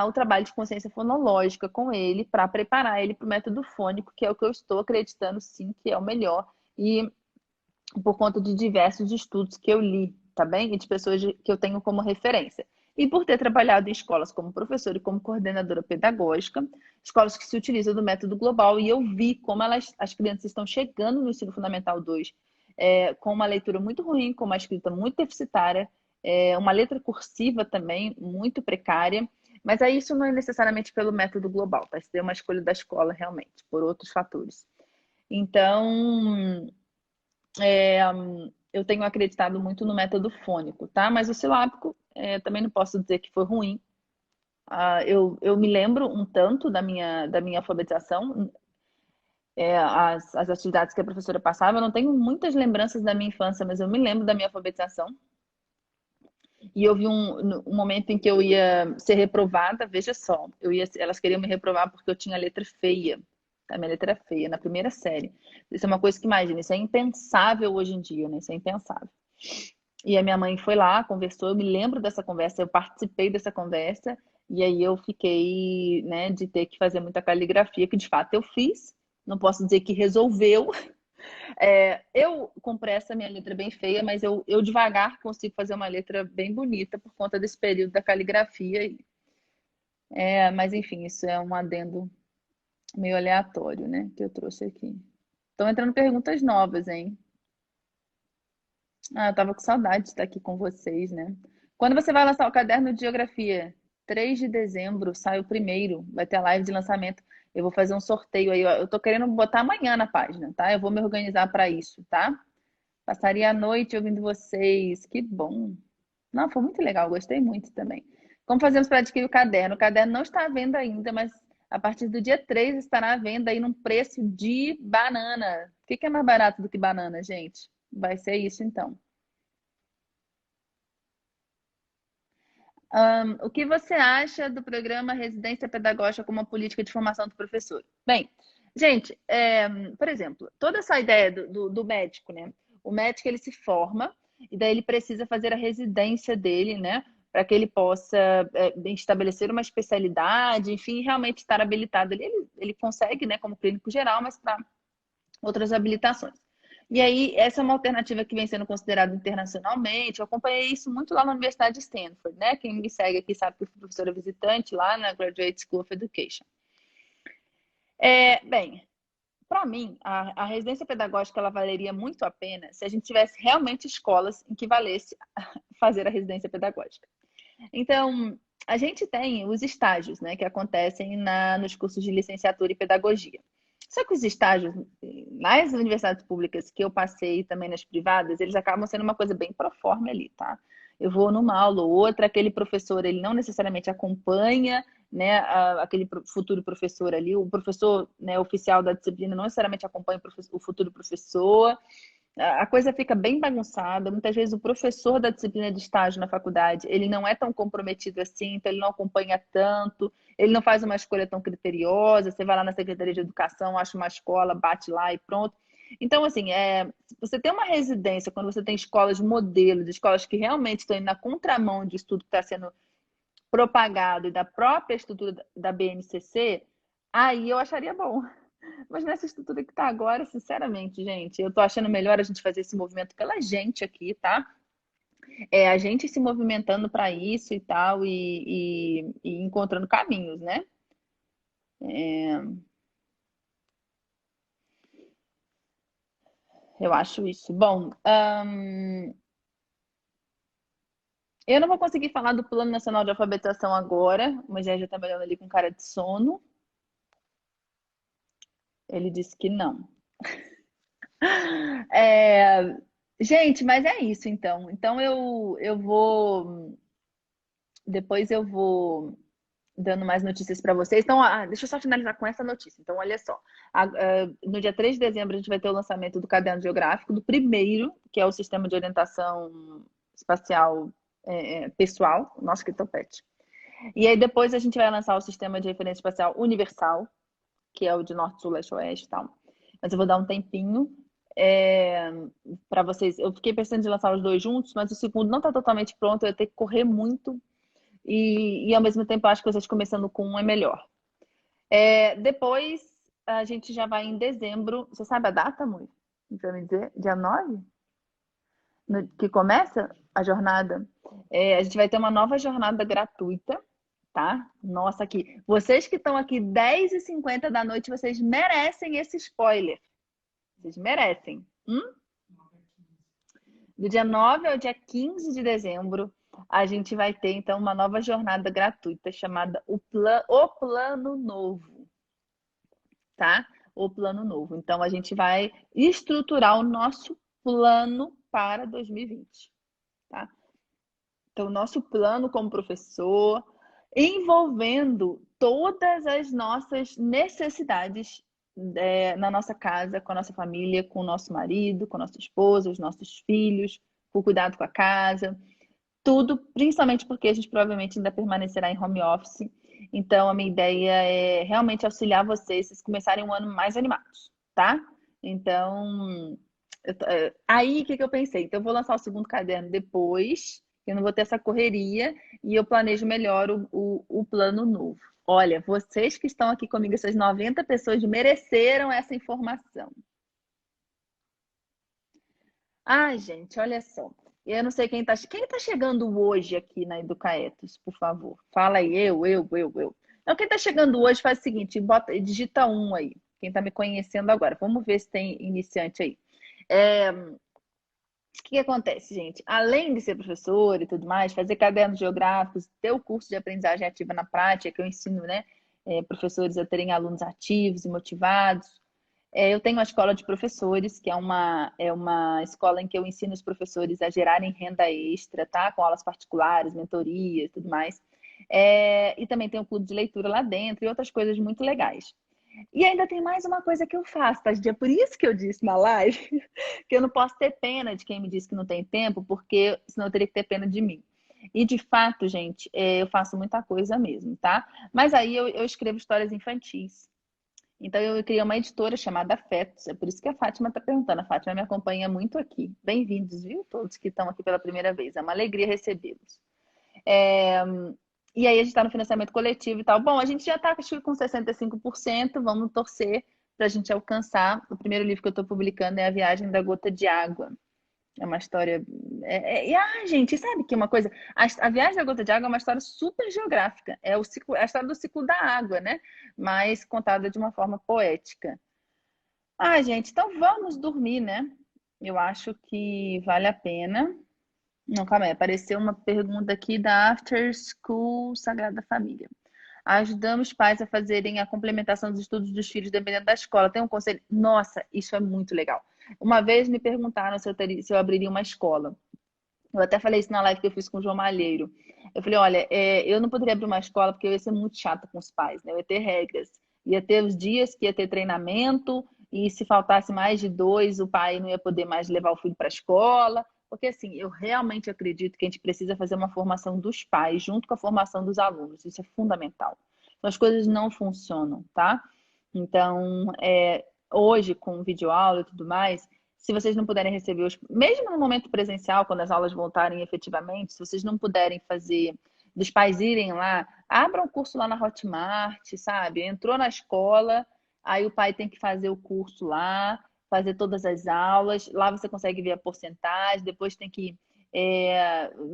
o trabalho de consciência fonológica com ele para preparar ele para o método fônico, que é o que eu estou acreditando sim que é o melhor. E por conta de diversos estudos que eu li, tá bem? E de pessoas que eu tenho como referência. E por ter trabalhado em escolas como professora e como coordenadora pedagógica, escolas que se utilizam do método global, e eu vi como as crianças estão chegando no ensino fundamental 2 com uma leitura muito ruim, com uma escrita muito deficitária, uma letra cursiva também muito precária, mas aí isso não é necessariamente pelo método global, tá? Isso é uma escolha da escola realmente, por outros fatores. Então, eu tenho acreditado muito no método fônico, tá? Mas o silábico, também não posso dizer que foi ruim. Eu me lembro um tanto da minha alfabetização, as atividades que a professora passava. Eu não tenho muitas lembranças da minha infância, mas eu me lembro da minha alfabetização. E houve um momento em que eu ia ser reprovada, veja só, elas queriam me reprovar porque eu tinha letra feia. A minha letra era feia, na primeira série. Isso é uma coisa que, imagina, isso é impensável hoje em dia, né? Isso é impensável. E a minha mãe foi lá, conversou, eu me lembro dessa conversa, eu participei dessa conversa, e aí eu fiquei, né, de ter que fazer muita caligrafia, que de fato eu fiz. Não posso dizer que resolveu, eu com pressa minha letra é bem feia, mas eu devagar consigo fazer uma letra bem bonita por conta desse período da caligrafia. Mas enfim, isso é um adendo meio aleatório, né? Que eu trouxe aqui. Estão entrando perguntas novas, hein? Eu tava com saudade de estar aqui com vocês, né? Quando você vai lançar o caderno de geografia? 3 de dezembro, sai o primeiro, vai ter a live de lançamento. Eu vou fazer um sorteio aí, ó. Eu tô querendo botar amanhã na página, tá? Eu vou me organizar para isso, tá? Passaria a noite ouvindo vocês. Que bom. Não, foi muito legal, gostei muito também. Como fazemos para adquirir o caderno? O caderno não está à venda ainda, mas a partir do dia 3 estará à venda aí num preço de banana. O que é mais barato do que banana, gente? Vai ser isso então. O que você acha do programa Residência Pedagógica como uma política de formação do professor? Bem, gente, por exemplo, toda essa ideia do médico, né? O médico ele se forma e daí ele precisa fazer a residência dele, né? Para que ele possa estabelecer uma especialidade, enfim, realmente estar habilitado. Ele consegue, né, como clínico geral, mas para outras habilitações. E aí, essa é uma alternativa que vem sendo considerada internacionalmente. Eu acompanhei isso muito lá na Universidade de Stanford, né? Quem me segue aqui sabe que eu fui professora visitante lá na Graduate School of Education. Bem, para mim, a residência pedagógica ela valeria muito a pena se a gente tivesse realmente escolas em que valesse fazer a residência pedagógica. Então, a gente tem os estágios, né, que acontecem nos cursos de licenciatura e pedagogia. Só que os estágios nas universidades públicas que eu passei e também nas privadas, eles acabam sendo uma coisa bem proforme ali, tá? Eu vou numa aula ou outra, aquele professor, ele não necessariamente acompanha, né, aquele futuro professor ali, o professor, né, oficial da disciplina não necessariamente acompanha o futuro professor, a coisa fica bem bagunçada. Muitas vezes o professor da disciplina de estágio na faculdade, ele não é tão comprometido assim, então ele não acompanha tanto, ele não faz uma escolha tão criteriosa. Você vai lá na Secretaria de Educação, acha uma escola, bate lá e pronto. Então, assim, você tem uma residência, quando você tem escolas modelos, escolas que realmente estão indo na contramão de estudo que está sendo propagado e da própria estrutura da BNCC, aí eu acharia bom. Mas nessa estrutura que está agora, sinceramente, gente, eu tô achando melhor a gente fazer esse movimento pela gente aqui, tá? A gente se movimentando para isso e tal, e encontrando caminhos, né? Eu acho isso. Bom, eu não vou conseguir falar do Plano Nacional de Alfabetização agora, o Moisés já está olhando ali com cara de sono. Ele disse que não. É, gente, mas é isso então. Então eu vou. Depois eu vou dando mais notícias para vocês. Então, deixa eu só finalizar com essa notícia. Então, olha só. No dia 3 de dezembro, a gente vai ter o lançamento do Caderno Geográfico, do primeiro, que é o Sistema de Orientação Espacial Pessoal, nosso que topete. E aí, depois, a gente vai lançar o Sistema de Referência Espacial Universal, que é o de Norte, Sul, Leste, Oeste e tal. Mas eu vou dar um tempinho para vocês. Eu fiquei pensando em lançar os dois juntos, mas o segundo não está totalmente pronto, eu ia ter que correr muito e ao mesmo tempo acho que vocês começando com um é melhor. Depois a gente já vai em dezembro. Você sabe a data, Mui? Pra me dizer? Dia 9? Que começa a jornada. A gente vai ter uma nova jornada gratuita, tá? Nossa, aqui. Vocês que estão aqui 10h50 da noite, vocês merecem esse spoiler. Vocês merecem. Do dia 9 ao dia 15 de dezembro, a gente vai ter, então, uma nova jornada gratuita chamada o Plano Novo, tá? O Plano Novo. Então, a gente vai estruturar o nosso plano para 2020, tá? Então, o nosso plano como professor, envolvendo todas as nossas necessidades na nossa casa, com a nossa família, com o nosso marido, com a nossa esposa, os nossos filhos, o cuidado com a casa, tudo, principalmente porque a gente provavelmente ainda permanecerá em home office. Então, a minha ideia é realmente auxiliar vocês começarem um ano mais animados, tá? Então, aí o que eu pensei? Então, eu vou lançar o segundo caderno depois, eu não vou ter essa correria e eu planejo melhor o plano novo. Olha, vocês que estão aqui comigo, essas 90 pessoas, mereceram essa informação. Ai, gente, olha só. Eu não sei quem tá chegando hoje aqui na Educaetos, por favor. Fala aí, eu. Então, quem tá chegando hoje faz o seguinte, digita um aí. Quem tá me conhecendo agora. Vamos ver se tem iniciante aí. O que acontece, gente? Além de ser professor e tudo mais, fazer cadernos geográficos, ter o curso de aprendizagem ativa na prática, que eu ensino, né, professores a terem alunos ativos e motivados. Eu tenho uma escola de professores, que é uma escola em que eu ensino os professores a gerarem renda extra, tá? Com aulas particulares, mentorias e tudo mais. E também tem um clube de leitura lá dentro e outras coisas muito legais. E ainda tem mais uma coisa que eu faço, tá? É por isso que eu disse na live que eu não posso ter pena de quem me diz que não tem tempo, porque senão eu teria que ter pena de mim. E de fato, gente, eu faço muita coisa mesmo, tá? Mas aí eu escrevo histórias infantis. Então eu criei uma editora chamada Afetos. É por isso que a Fátima está perguntando. A Fátima me acompanha muito aqui. Bem-vindos, viu? Todos que estão aqui pela primeira vez. É uma alegria recebê-los. E aí a gente está no financiamento coletivo e tal. Bom, a gente já está com 65%. Vamos torcer para a gente alcançar. O primeiro livro que eu estou publicando é A Viagem da Gota de Água. É uma história. Gente, sabe que uma coisa? A Viagem da Gota de Água é uma história super geográfica. É a história do ciclo da água, né? Mas contada de uma forma poética. Gente, então vamos dormir, né? Eu acho que vale a pena. Não, calma aí. Apareceu uma pergunta aqui da After School Sagrada Família. Ajudamos pais a fazerem a complementação dos estudos dos filhos dependendo da escola. Tem um conselho? Nossa, isso é muito legal. Uma vez me perguntaram se eu abriria uma escola. Eu até falei isso na live que eu fiz com o João Malheiro. Eu falei, olha, eu não poderia abrir uma escola porque eu ia ser muito chata com os pais, né? Eu ia ter regras. Ia ter os dias que ia ter treinamento e se faltasse mais de 2, o pai não ia poder mais levar o filho para a escola. Porque, assim, eu realmente acredito que a gente precisa fazer uma formação dos pais junto com a formação dos alunos. Isso é fundamental. Então, as coisas não funcionam, tá? Então, hoje, com videoaula e tudo mais, se vocês não puderem receber mesmo no momento presencial, quando as aulas voltarem efetivamente, se vocês não puderem fazer, dos pais irem lá, abram um curso lá na Hotmart, sabe? Entrou na escola, aí o pai tem que fazer o curso lá, fazer todas as aulas, lá você consegue ver a porcentagem, depois tem que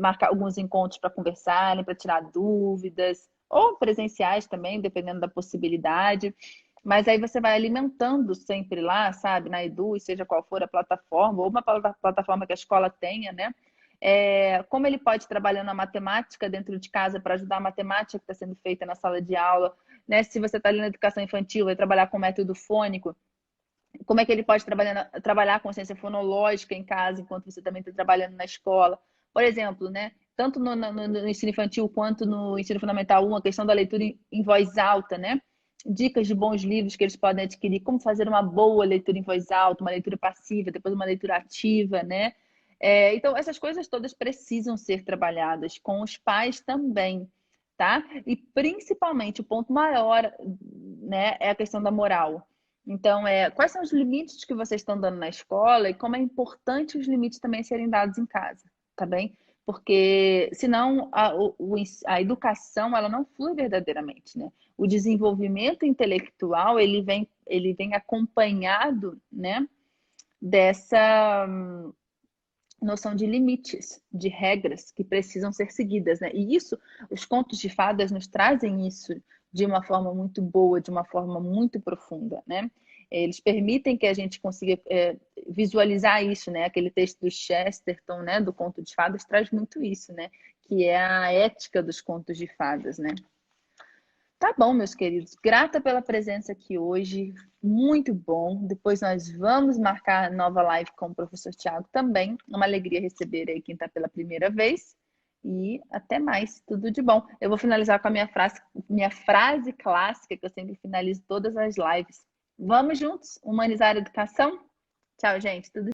marcar alguns encontros para conversarem, para tirar dúvidas, ou presenciais também, dependendo da possibilidade. Mas aí você vai alimentando sempre lá, sabe, na Edu, seja qual for a plataforma, ou uma plataforma que a escola tenha, né? Como ele pode ir trabalhando a matemática dentro de casa para ajudar a matemática que está sendo feita na sala de aula, né? Se você está ali na educação infantil, vai trabalhar com método fônico, Como é que ele pode trabalhar a consciência fonológica em casa, enquanto você também está trabalhando na escola. Por exemplo, né? Tanto no ensino infantil quanto no ensino fundamental 1, a questão da leitura em voz alta, né? Dicas de bons livros que eles podem adquirir, como fazer uma boa leitura em voz alta, uma leitura passiva, depois uma leitura ativa, né? Então, essas coisas todas precisam ser trabalhadas com os pais também, tá? E principalmente o ponto maior, né, é a questão da moral. Então, quais são os limites que vocês estão dando na escola e como é importante os limites também serem dados em casa, tá bem? Porque senão a educação ela não flui verdadeiramente, né? O desenvolvimento intelectual ele vem acompanhado, né, dessa noção de limites, de regras que precisam ser seguidas, né? E isso, os contos de fadas nos trazem isso de uma forma muito boa, de uma forma muito profunda, né? Eles permitem que a gente consiga visualizar isso, né? Aquele texto do Chesterton, né? Do conto de fadas traz muito isso, né? Que é a ética dos contos de fadas, né? Tá bom, meus queridos. Grata pela presença aqui hoje. Muito bom. Depois nós vamos marcar nova live com o professor Tiago também. Uma alegria receber aí quem está pela primeira vez. E até mais. Tudo de bom. Eu vou finalizar com a minha frase clássica, que eu sempre finalizo todas as lives. Vamos juntos humanizar a educação? Tchau, gente. Tudo